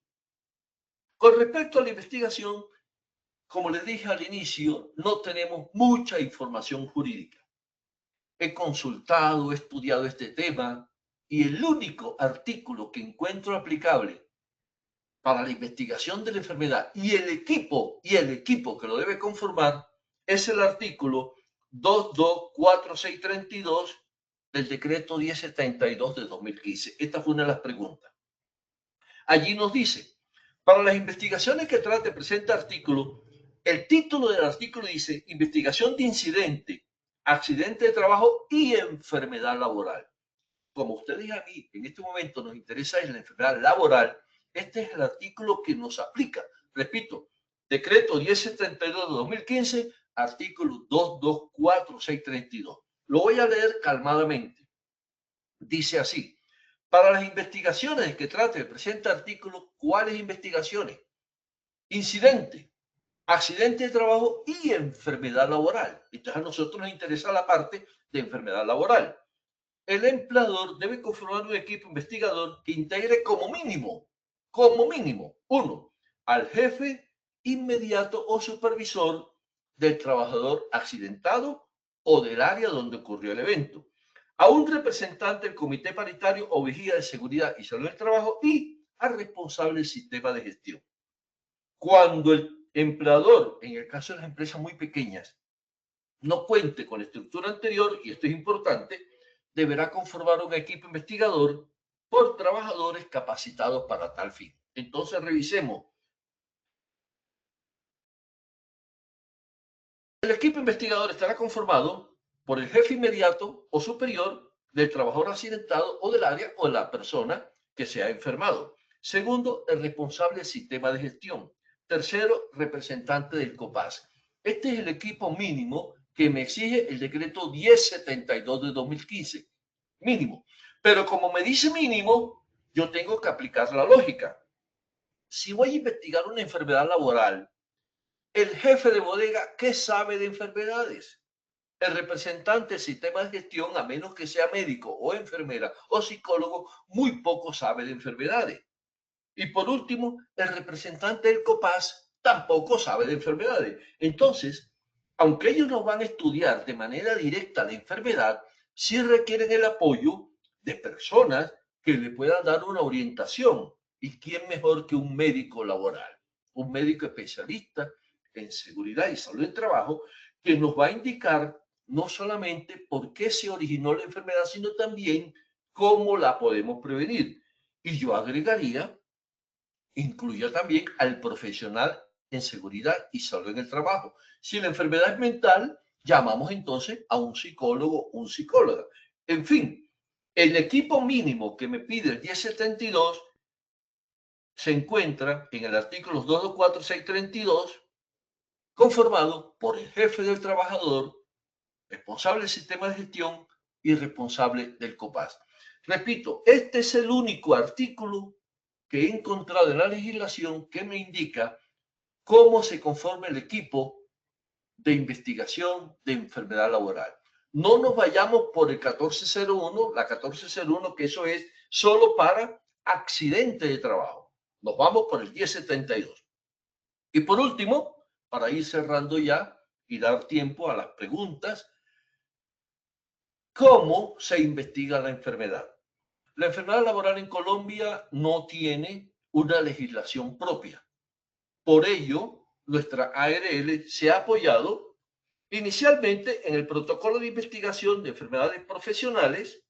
Con respecto a la investigación, como les dije al inicio, no tenemos mucha información jurídica. He consultado, he estudiado este tema, y el único artículo que encuentro aplicable para la investigación de la enfermedad y el equipo que lo debe conformar es el artículo 224632 del decreto 1072 de 2015. Esta fue una de las preguntas. Allí nos dice, para las investigaciones que trate presente artículo, el título del artículo dice investigación de incidente, accidente de trabajo y enfermedad laboral. Como usted dice a mí, en este momento nos interesa es la enfermedad laboral, este es el artículo que nos aplica. Repito, decreto 1072 de 2015, artículo 224632. Lo voy a leer calmadamente. Dice así, para las investigaciones que trate el presente artículo, ¿cuáles investigaciones? Incidente, accidente de trabajo y enfermedad laboral. Entonces a nosotros nos interesa la parte de enfermedad laboral. El empleador debe conformar un equipo investigador que integre como mínimo, 1, al jefe inmediato o supervisor del trabajador accidentado o del área donde ocurrió el evento, a un representante del comité paritario o vigía de seguridad y salud del trabajo y al responsable del sistema de gestión. Cuando el empleador, en el caso de las empresas muy pequeñas, no cuente con la estructura anterior, y esto es importante, deberá conformar un equipo investigador por trabajadores capacitados para tal fin. Entonces revisemos. El equipo investigador estará conformado por el jefe inmediato o superior del trabajador accidentado o del área o de la persona que se ha enfermado. Segundo, el responsable del sistema de gestión. Tercero, representante del COPAS. Este es el equipo mínimo que me exige el decreto 1072 de 2015. Mínimo. Pero como me dice mínimo, yo tengo que aplicar la lógica. Si voy a investigar una enfermedad laboral, el jefe de bodega, ¿qué sabe de enfermedades? El representante del sistema de gestión, a menos que sea médico o enfermera o psicólogo, muy poco sabe de enfermedades. Y por último, el representante del COPAS tampoco sabe de enfermedades. Entonces, aunque ellos no van a estudiar de manera directa la enfermedad, sí requieren el apoyo de personas que le puedan dar una orientación. ¿Y quién mejor que un médico laboral? Un médico especialista en seguridad y salud del trabajo que nos va a indicar no solamente por qué se originó la enfermedad, sino también cómo la podemos prevenir. Y yo agregaría, incluya también al profesional en seguridad y salud en el trabajo. Si la enfermedad es mental, llamamos entonces a un psicólogo, un psicóloga. En fin, el equipo mínimo que me pide el 1072 se encuentra en el artículo 224.632, conformado por el jefe del trabajador, responsable del sistema de gestión y responsable del COPAS. Repito, este es el único artículo que he encontrado en la legislación que me indica cómo se conforma el equipo de investigación de enfermedad laboral. No nos vayamos por el 1401, la 1401, que eso es solo para accidentes de trabajo. Nos vamos por el 1072. Y por último, para ir cerrando ya y dar tiempo a las preguntas, ¿cómo se investiga la enfermedad? La enfermedad laboral en Colombia no tiene una legislación propia. Por ello, nuestra ARL se ha apoyado inicialmente en el protocolo de investigación de enfermedades profesionales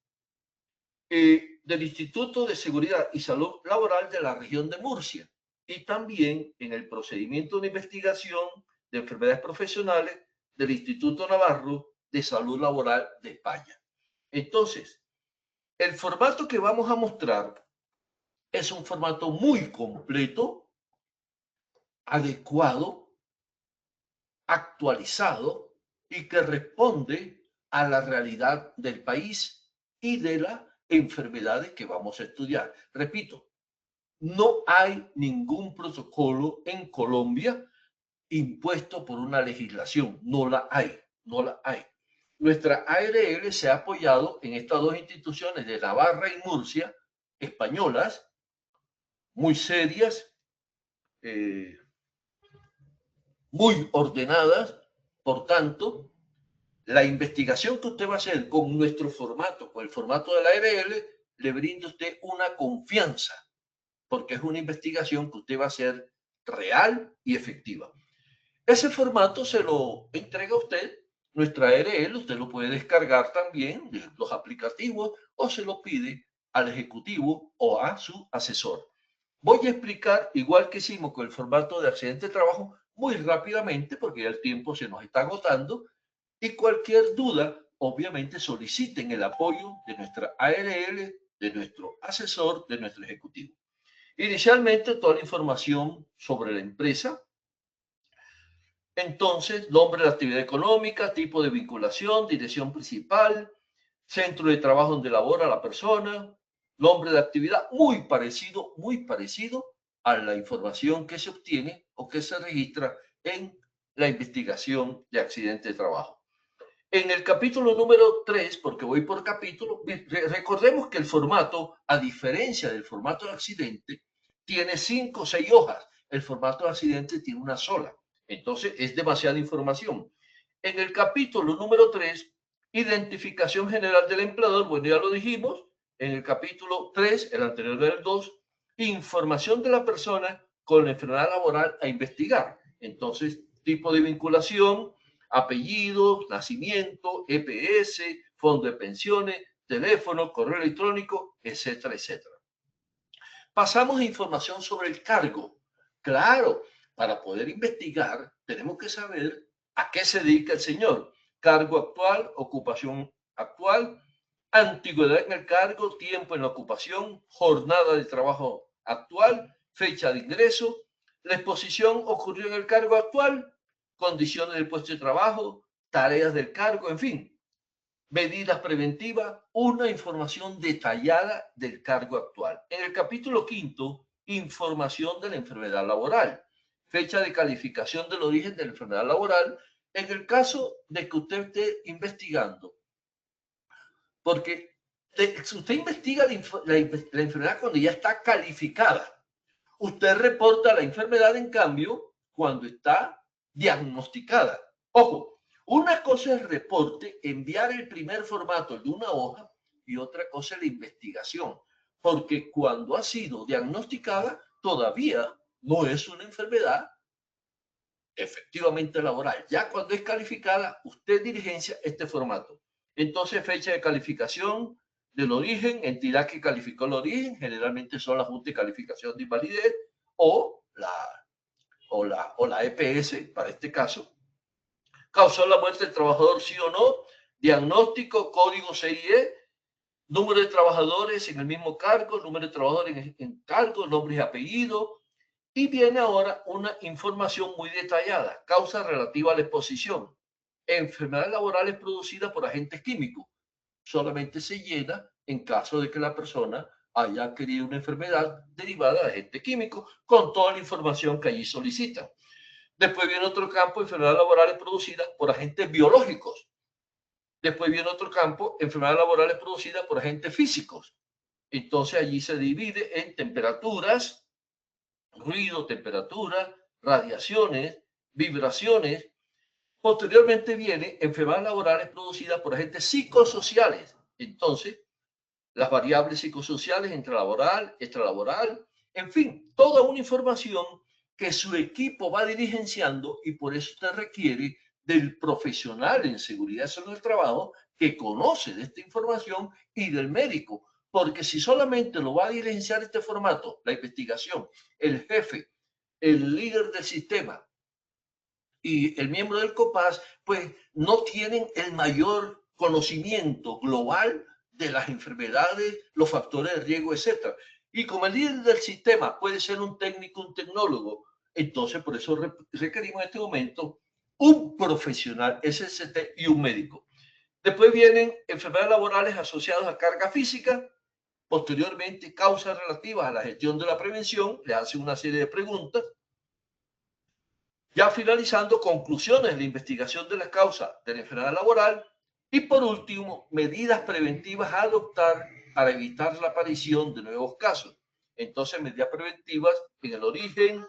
del Instituto de Seguridad y Salud Laboral de la región de Murcia y también en el procedimiento de investigación de enfermedades profesionales del Instituto Navarro de Salud Laboral de España. Entonces, el formato que vamos a mostrar es un formato muy completo, adecuado, actualizado y que responde a la realidad del país y de las enfermedades que vamos a estudiar. Repito, no hay ningún protocolo en Colombia impuesto por una legislación. No la hay, no la hay. Nuestra ARL se ha apoyado en estas dos instituciones de Navarra y Murcia, españolas, muy serias, muy ordenadas. Por tanto, la investigación que usted va a hacer con nuestro formato, con el formato de la ARL, le brinda a usted una confianza, porque es una investigación que usted va a hacer real y efectiva. Ese formato se lo entrega a usted nuestra ARL, usted lo puede descargar también de los aplicativos o se lo pide al ejecutivo o a su asesor. Voy a explicar, igual que hicimos con el formato de accidente de trabajo, muy rápidamente porque ya el tiempo se nos está agotando y cualquier duda, obviamente soliciten el apoyo de nuestra ARL, de nuestro asesor, de nuestro ejecutivo. Inicialmente, toda la información sobre la empresa. Entonces, nombre de la actividad económica, tipo de vinculación, dirección principal, centro de trabajo donde labora la persona, nombre de actividad, muy parecido a la información que se obtiene o que se registra en la investigación de accidente de trabajo. En el capítulo número 3, porque voy por capítulo, recordemos que el formato, a diferencia del formato de accidente, tiene 5 o 6 hojas. El formato de accidente tiene una sola. Entonces, es demasiada información. En el capítulo número 3, identificación general del empleador, bueno, ya lo dijimos. En el capítulo 3, el anterior del 2, información de la persona con la enfermedad laboral a investigar. Entonces, tipo de vinculación, apellidos, nacimiento, EPS, fondo de pensiones, teléfono, correo electrónico, etcétera, etcétera. Pasamos a información sobre el cargo. Claro, para poder investigar tenemos que saber a qué se dedica el señor. Cargo actual, ocupación actual, antigüedad en el cargo, tiempo en la ocupación, jornada de trabajo actual, fecha de ingreso, la exposición ocurrió en el cargo actual, condiciones del puesto de trabajo, tareas del cargo, en fin, medidas preventivas, una información detallada del cargo actual. En el capítulo 5, información de la enfermedad laboral, fecha de calificación del origen de la enfermedad laboral, en el caso de que usted esté investigando. Porque si usted investiga la enfermedad cuando ya está calificada, usted reporta la enfermedad, en cambio, cuando está diagnosticada. Ojo, una cosa es el reporte, enviar el primer formato de una hoja, y otra cosa es la investigación. Porque cuando ha sido diagnosticada, todavía no es una enfermedad efectivamente laboral. Ya cuando es calificada, usted diligencia este formato. Entonces, fecha de calificación del origen, entidad que calificó el origen, generalmente son la Junta de Calificación de Invalidez o la EPS, para este caso. ¿Causó la muerte del trabajador, sí o no? Diagnóstico, código CIE, número de trabajadores en el mismo cargo, número de trabajadores en cargo, nombres y apellidos. Y viene ahora una información muy detallada, causa relativa a la exposición. Enfermedades laborales producidas por agentes químicos. Solamente se llena en caso de que la persona haya adquirido una enfermedad derivada de agentes químicos, con toda la información que allí solicitan. Después viene otro campo, enfermedades laborales producidas por agentes biológicos. Después viene otro campo, enfermedades laborales producidas por agentes físicos. Entonces allí se divide en temperaturas, ruido, temperatura, radiaciones, vibraciones. Posteriormente viene enfermedades laborales producidas por agentes psicosociales. Entonces, las variables psicosociales intralaboral, extralaboral, en fin, toda una información que su equipo va diligenciando, y por eso usted requiere del profesional en seguridad y salud del trabajo que conoce de esta información y del médico. Porque si solamente lo va a diligenciar este formato, la investigación, el jefe, el líder del sistema y el miembro del COPAS, pues no tienen el mayor conocimiento global de las enfermedades, los factores de riesgo, etc. Y como el líder del sistema puede ser un técnico, un tecnólogo, entonces por eso requerimos en este momento un profesional SST y un médico. Después vienen enfermedades laborales asociadas a carga física. Posteriormente, causas relativas a la gestión de la prevención. Le hacen una serie de preguntas. Ya finalizando, conclusiones de la investigación de la causa de la enfermedad laboral. Y por último, medidas preventivas a adoptar para evitar la aparición de nuevos casos. Entonces, medidas preventivas en el origen,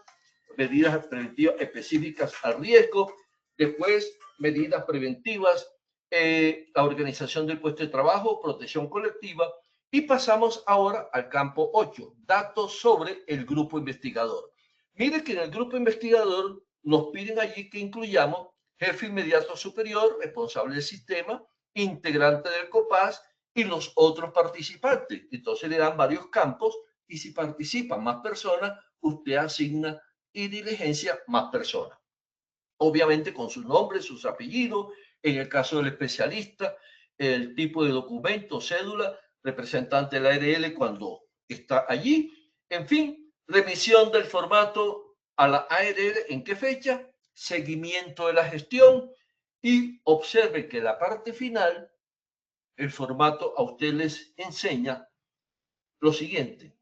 medidas preventivas específicas al riesgo. Después, medidas preventivas, la organización del puesto de trabajo, protección colectiva. Y pasamos ahora al campo 8, datos sobre el grupo investigador. Mire que en el grupo investigador nos piden allí que incluyamos jefe inmediato superior, responsable del sistema, integrante del COPAS y los otros participantes. Entonces le dan varios campos, y si participan más personas, usted asigna y diligencia más personas. Obviamente con su nombre, sus apellidos, en el caso del especialista, el tipo de documento, cédula, representante de la ARL cuando está allí. En fin, remisión del formato a la ARL, en qué fecha, seguimiento de la gestión, y observe que la parte final, el formato a usted les enseña lo siguiente.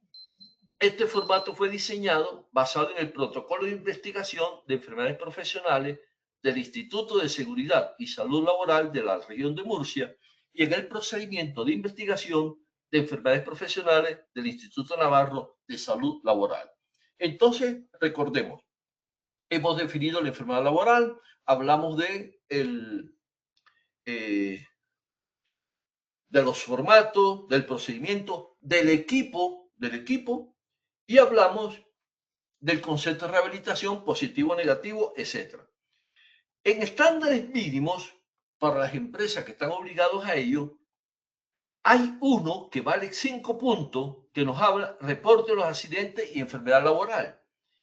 Este formato fue diseñado basado en el protocolo de investigación de enfermedades profesionales del Instituto de Seguridad y Salud Laboral de la región de Murcia y en el procedimiento de investigación de enfermedades profesionales del Instituto Navarro de Salud Laboral. Entonces, recordemos, hemos definido la enfermedad laboral, hablamos de los formatos, del procedimiento, del equipo, y hablamos del concepto de rehabilitación, positivo, negativo, etc. En estándares mínimos, para las empresas que están obligados a ello, hay uno que vale 5 puntos, que nos habla reporte de los accidentes y enfermedad laboral,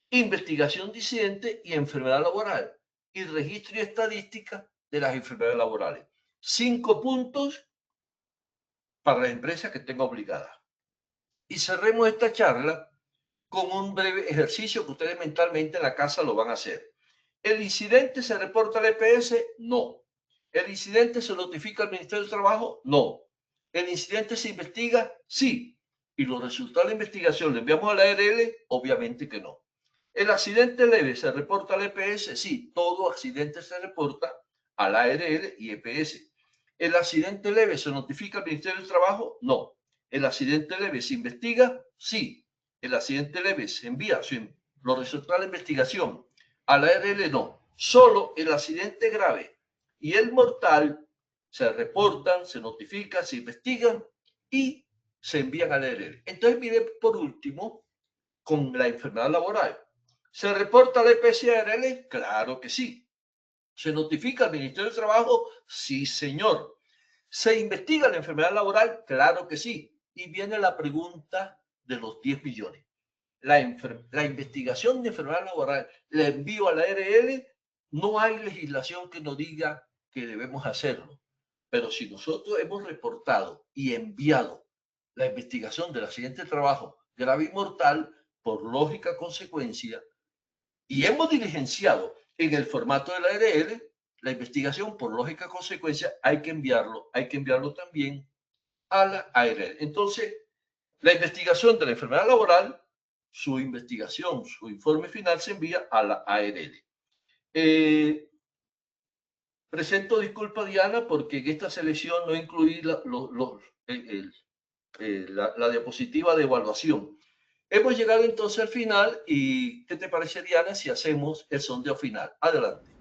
investigación de incidentes y enfermedad laboral, y registro y estadística de las enfermedades laborales. 5 puntos para las empresas que estén obligadas. Y cerremos esta charla con un breve ejercicio que ustedes mentalmente en la casa lo van a hacer. ¿El incidente se reporta al EPS? No. ¿El incidente se notifica al Ministerio del Trabajo? No. ¿El incidente se investiga? Sí. ¿Y los resultados de la investigación le enviamos a la ARL? Obviamente que no. ¿El accidente leve se reporta al EPS? Sí. Todo accidente se reporta a la ARL y EPS. ¿El accidente leve se notifica al Ministerio del Trabajo? No. ¿El accidente leve se investiga? Sí. ¿El accidente leve se envía los resultados de la investigación a la ARL? No. Solo el accidente grave y el mortal se reportan, se notifican, se investigan y se envían a la ARL. Entonces, mire, por último, con la enfermedad laboral. ¿Se reporta a la EPS y ARL? Claro que sí. ¿Se notifica al Ministerio del Trabajo? Sí, señor. ¿Se investiga la enfermedad laboral? Claro que sí. Y viene la pregunta de los 10 millones. La investigación de enfermedad laboral, la envío a la ARL, no hay legislación que nos diga que debemos hacerlo. Pero si nosotros hemos reportado y enviado la investigación del accidente de trabajo grave y mortal, por lógica consecuencia, y hemos diligenciado en el formato de la ARL, la investigación por lógica consecuencia hay que enviarlo también a la ARL. Entonces, la investigación de la enfermedad laboral, su investigación, su informe final se envía a la ARL. Presento disculpa, Diana, porque en esta selección no incluí la diapositiva de evaluación. Hemos llegado entonces al final y ¿qué te parece, Diana, si hacemos el sondeo final? Adelante.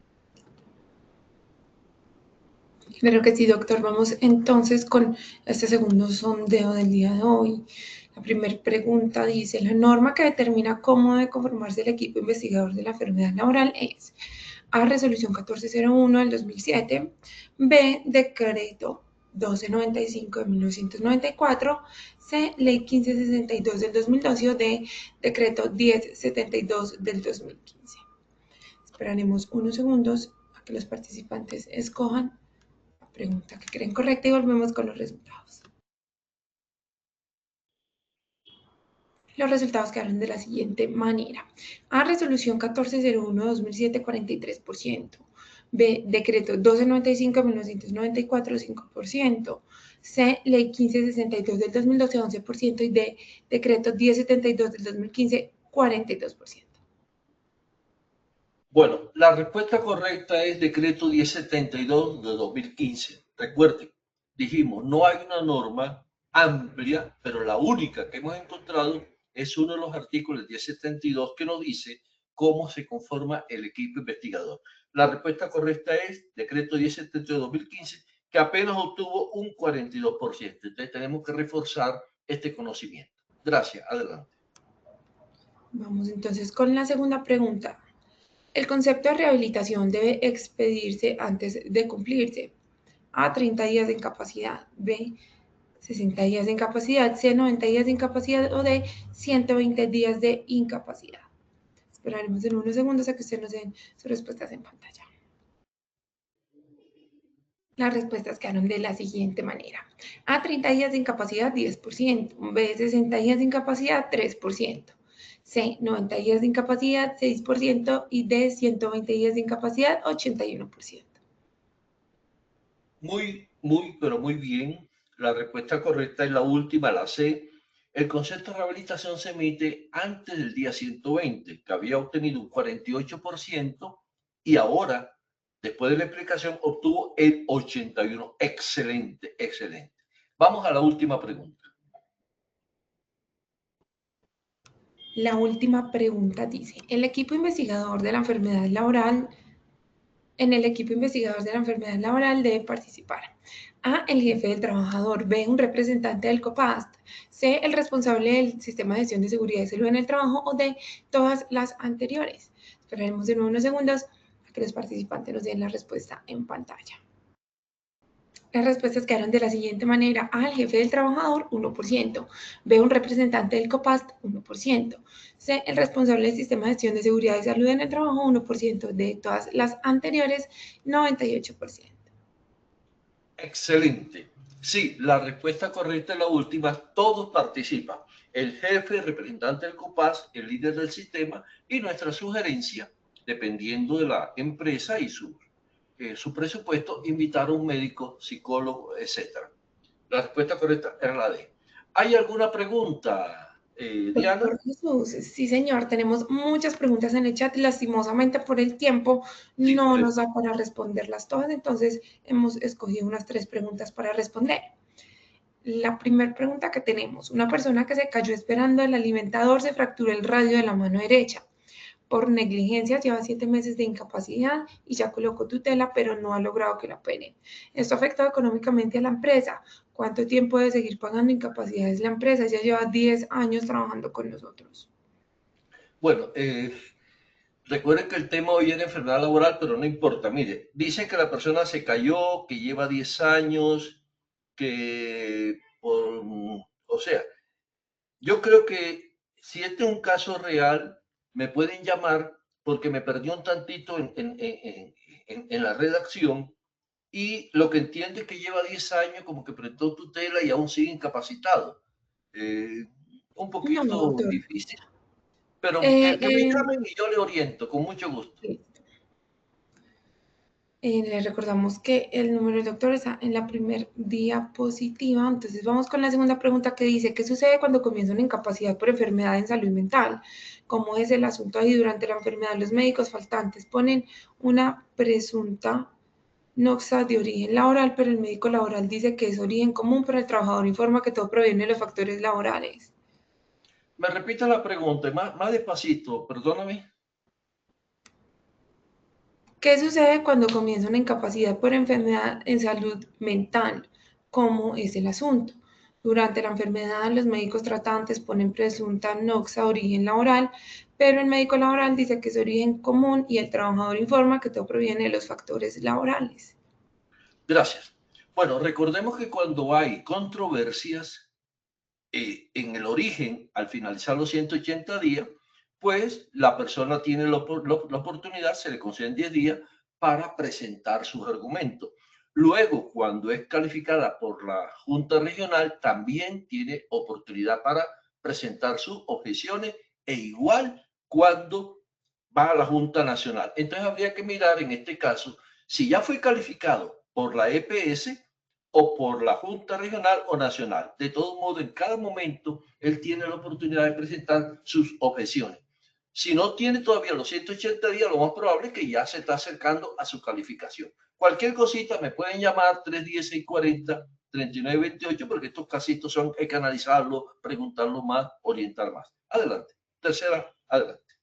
Claro que sí, doctor. Vamos entonces con este segundo sondeo del día de hoy. La primera pregunta dice, la norma que determina cómo debe conformarse el equipo investigador de la enfermedad laboral es A, resolución 1401 del 2007, B, decreto 1295 de 1994, C, ley 1562 del 2012 o D, decreto 1072 del 2015. Esperaremos unos segundos a que los participantes escojan la pregunta que creen correcta y volvemos con los resultados. Los resultados quedaron de la siguiente manera. A, resolución 1401-2007, 43%. B, decreto 1295-1994, 5%. C, ley 1562 del 2012, 11%. Y D, decreto 1072 del 2015, 42%. Bueno, la respuesta correcta es decreto 1072 de 2015. Recuerden, dijimos, no hay una norma amplia, pero la única que hemos encontrado es uno de los artículos 1072 que nos dice cómo se conforma el equipo investigador. La respuesta correcta es decreto 1072 de 2015, que apenas obtuvo un 42%. Entonces tenemos que reforzar este conocimiento. Gracias, adelante. Vamos entonces con la segunda pregunta. El concepto de rehabilitación debe expedirse antes de cumplirse. A, 30 días de incapacidad. B, 60 días de incapacidad. C, 90 días de incapacidad. O D, 120 días de incapacidad. Esperaremos en unos segundos a que ustedes nos den sus respuestas en pantalla. Las respuestas quedaron de la siguiente manera. A, 30 días de incapacidad, 10%. B, 60 días de incapacidad, 3%. C, 90 días de incapacidad, 6%. Y D, 120 días de incapacidad, 81%. Pero muy bien. La respuesta correcta es la última, la C. El concepto de rehabilitación se emite antes del día 120, que había obtenido un 48%, y ahora, después de la explicación, obtuvo el 81%. Excelente, excelente. Vamos a la última pregunta. La última pregunta dice, en el equipo investigador de la enfermedad laboral debe participar A, el jefe del trabajador, B, un representante del COPAST, C, el responsable del sistema de gestión de seguridad y salud en el trabajo o D, todas las anteriores. Esperaremos de nuevo unos segundos a que los participantes nos den la respuesta en pantalla. Las respuestas quedaron de la siguiente manera. A, el jefe del trabajador, 1%. B, un representante del COPAST, 1%. C, el responsable del sistema de gestión de seguridad y salud en el trabajo, 1%. De todas las anteriores, 98%. Excelente. Sí, la respuesta correcta es la última. Todos participan. el jefe, el representante del COPAS, el líder del sistema y nuestra sugerencia, dependiendo de la empresa y su presupuesto, invitar a un médico, psicólogo, etc. La respuesta correcta era la D. ¿Hay alguna pregunta, Diana? Doctor Jesús, sí señor, tenemos muchas preguntas en el chat y lastimosamente por el tiempo Sí, no nos da para responderlas todas, entonces hemos escogido unas 3 preguntas para responder. La primera pregunta que tenemos, una persona que se cayó esperando el alimentador se fracturó el radio de la mano derecha. Por negligencia lleva 7 meses de incapacidad y ya colocó tutela, pero no ha logrado que la operen. Esto ha afectado económicamente a la empresa. ¿Cuánto tiempo debe seguir pagando incapacidades la empresa? Ya lleva 10 años trabajando con nosotros. Bueno, recuerden que el tema hoy era enfermedad laboral, pero no importa. Mire, dicen que la persona se cayó, que lleva 10 años, que o sea, yo creo que si este es un caso real, me pueden llamar porque me perdí un tantito en la redacción y lo que entiendo es que lleva 10 años como que prestó tutela y aún sigue incapacitado. Un No, poquito doctor. difícil, pero que me Eh, llamen y yo le oriento con mucho gusto. Le recordamos que el número del doctor está en la primera diapositiva. Entonces vamos con la segunda pregunta que dice, ¿qué sucede cuando comienza una incapacidad por enfermedad en salud mental? ¿Cómo es el asunto ahí? Durante la enfermedad los médicos faltantes ponen una presunta noxa de origen laboral, pero el médico laboral dice que es origen común, pero el trabajador informa que todo proviene de los factores laborales. Me repita la pregunta, más despacito, perdóname. ¿Qué sucede cuando comienza una incapacidad por enfermedad en salud mental? ¿Cómo es el asunto? Durante la enfermedad, los médicos tratantes ponen presunta noxa origen laboral, pero el médico laboral dice que es origen común y el trabajador informa que todo proviene de los factores laborales. Gracias. Bueno, recordemos que cuando hay controversias en el origen, al finalizar los 180 días, pues la persona tiene la oportunidad, se le conceden 10 días para presentar sus argumentos. Luego, cuando es calificada por la Junta Regional, también tiene oportunidad para presentar sus objeciones e igual cuando va a la Junta Nacional. Entonces habría que mirar en este caso si ya fue calificado por la EPS o por la Junta Regional o Nacional. De todo modo, en cada momento, él tiene la oportunidad de presentar sus objeciones. Si no tiene todavía los 180 días, lo más probable es que ya se está acercando a su calificación. Cualquier cosita me pueden llamar 310-640-3928 porque estos casitos son, hay que analizarlo, preguntarlo más, orientar más. Adelante. Tercera, adelante.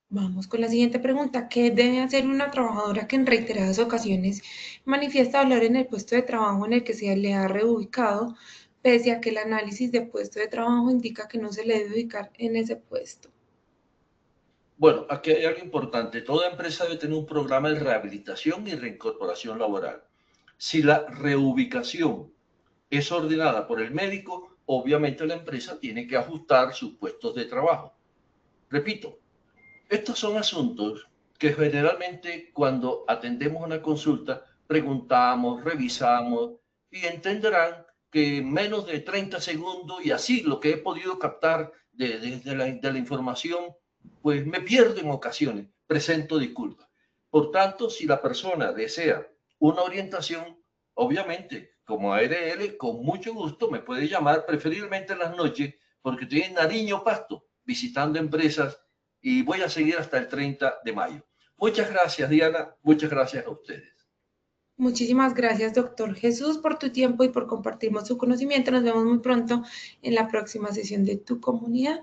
Vamos con la siguiente pregunta. ¿Qué debe hacer una trabajadora que en reiteradas ocasiones manifiesta dolor en el puesto de trabajo en el que se le ha reubicado, pese a que el análisis de puesto de trabajo indica que no se le debe ubicar en ese puesto? Bueno, aquí hay algo importante. Toda empresa debe tener un programa de rehabilitación y reincorporación laboral. Si la reubicación es ordenada por el médico, obviamente la empresa tiene que ajustar sus puestos de trabajo. Repito, estos son asuntos que generalmente cuando atendemos una consulta preguntamos, revisamos y entenderán que en menos de 30 segundos y así lo que he podido captar de la información, pues me pierdo en ocasiones, presento disculpas. Por tanto, si la persona desea una orientación, obviamente, como ARL, con mucho gusto me puede llamar, preferiblemente en las noches, porque estoy en Nariño, Pasto, visitando empresas y voy a seguir hasta el 30 de mayo. Muchas gracias, Diana. Muchas gracias a ustedes. Muchísimas gracias, doctor Jesús, por tu tiempo y por compartirnos su conocimiento. Nos vemos muy pronto en la próxima sesión de Tu Comunidad.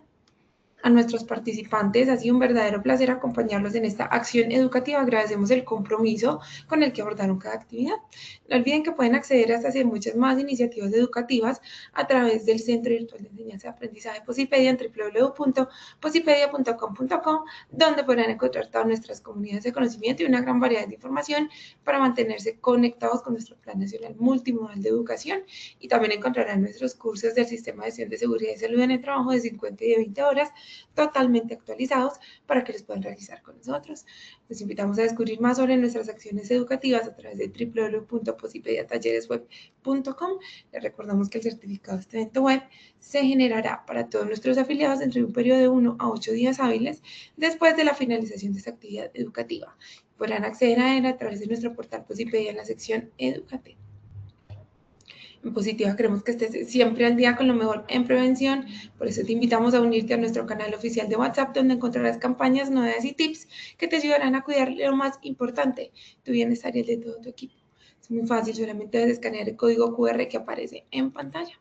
A nuestros participantes, ha sido un verdadero placer acompañarlos en esta acción educativa. Agradecemos el compromiso con el que abordaron cada actividad. No olviden que pueden acceder a estas y muchas más iniciativas educativas a través del Centro Virtual de Enseñanza y Aprendizaje Posipedia en www.posipedia.com.co, donde podrán encontrar todas nuestras comunidades de conocimiento y una gran variedad de información para mantenerse conectados con nuestro Plan Nacional Multimodal de Educación, y también encontrarán nuestros cursos del Sistema de Gestión de Seguridad y Salud en el Trabajo de 50 y de 20 horas totalmente actualizados para que los puedan realizar con nosotros. Los invitamos a descubrir más sobre nuestras acciones educativas a través de www.posipediatalleresweb.com. Les recordamos que el certificado de este evento web se generará para todos nuestros afiliados dentro de un periodo de 1 a 8 días hábiles después de la finalización de esta actividad educativa. Podrán acceder a él a través de nuestro portal Posipedia en la sección Educativa. En Positiva queremos que estés siempre al día con lo mejor en prevención, por eso te invitamos a unirte a nuestro canal oficial de WhatsApp, donde encontrarás campañas, novedades y tips que te ayudarán a cuidar lo más importante, tu bienestar y el de todo tu equipo. Es muy fácil, solamente debes escanear el código QR que aparece en pantalla.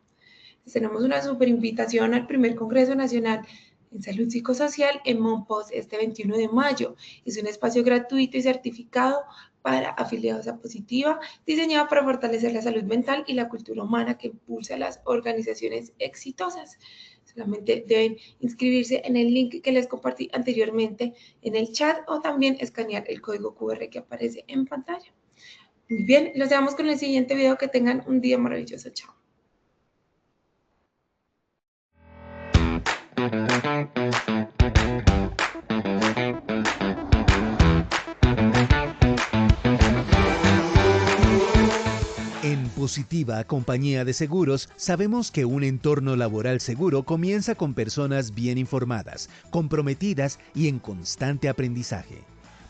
Tenemos una super invitación al primer Congreso Nacional en Salud Psicosocial en Monpós este 21 de mayo. Es un espacio gratuito y certificado para afiliados a Positiva, diseñado para fortalecer la salud mental y la cultura humana que impulsa a las organizaciones exitosas. Solamente deben inscribirse en el link que les compartí anteriormente en el chat o también escanear el código QR que aparece en pantalla. Muy bien, los dejamos con el siguiente video. Que tengan un día maravilloso. Chao. En Positiva Compañía de Seguros, sabemos que un entorno laboral seguro comienza con personas bien informadas, comprometidas y en constante aprendizaje.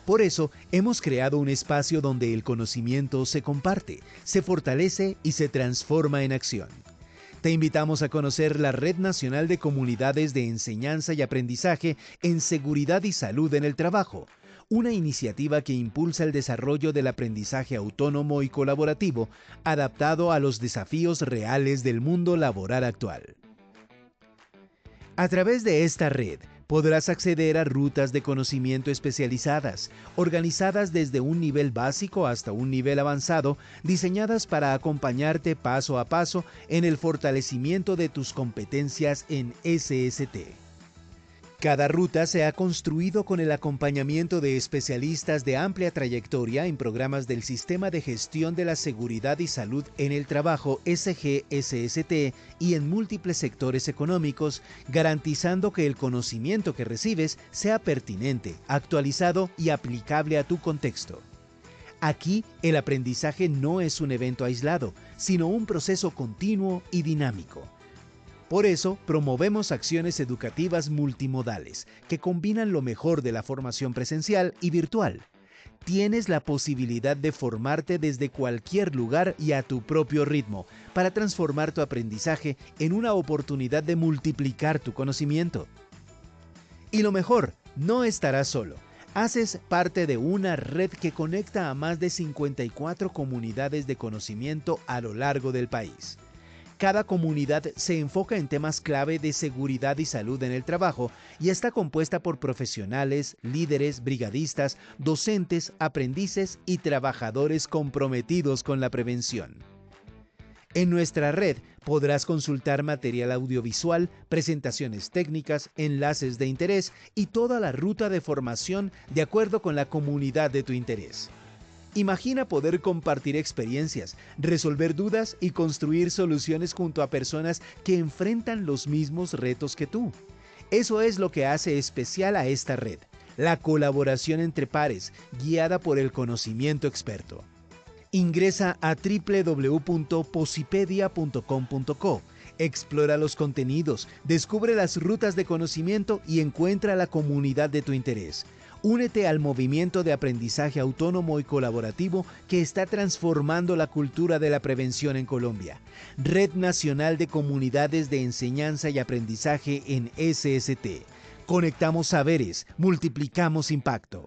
Por eso, hemos creado un espacio donde el conocimiento se comparte, se fortalece y se transforma en acción. Te invitamos a conocer la Red Nacional de Comunidades de Enseñanza y Aprendizaje en Seguridad y Salud en el Trabajo, una iniciativa que impulsa el desarrollo del aprendizaje autónomo y colaborativo adaptado a los desafíos reales del mundo laboral actual. A través de esta red, podrás acceder a rutas de conocimiento especializadas, organizadas desde un nivel básico hasta un nivel avanzado, diseñadas para acompañarte paso a paso en el fortalecimiento de tus competencias en SST. Cada ruta se ha construido con el acompañamiento de especialistas de amplia trayectoria en programas del Sistema de Gestión de la Seguridad y Salud en el Trabajo SGSST y en múltiples sectores económicos, garantizando que el conocimiento que recibes sea pertinente, actualizado y aplicable a tu contexto. Aquí, el aprendizaje no es un evento aislado, sino un proceso continuo y dinámico. Por eso, promovemos acciones educativas multimodales que combinan lo mejor de la formación presencial y virtual. Tienes la posibilidad de formarte desde cualquier lugar y a tu propio ritmo para transformar tu aprendizaje en una oportunidad de multiplicar tu conocimiento. Y lo mejor, no estarás solo. Haces parte de una red que conecta a más de 54 comunidades de conocimiento a lo largo del país. Cada comunidad se enfoca en temas clave de seguridad y salud en el trabajo y está compuesta por profesionales, líderes, brigadistas, docentes, aprendices y trabajadores comprometidos con la prevención. En nuestra red podrás consultar material audiovisual, presentaciones técnicas, enlaces de interés y toda la ruta de formación de acuerdo con la comunidad de tu interés. Imagina poder compartir experiencias, resolver dudas y construir soluciones junto a personas que enfrentan los mismos retos que tú. Eso es lo que hace especial a esta red, la colaboración entre pares, guiada por el conocimiento experto. Ingresa a www.posipedia.com.co, explora los contenidos, descubre las rutas de conocimiento y encuentra la comunidad de tu interés. Únete al movimiento de aprendizaje autónomo y colaborativo que está transformando la cultura de la prevención en Colombia. Red Nacional de Comunidades de Enseñanza y Aprendizaje en SST. Conectamos saberes, multiplicamos impacto.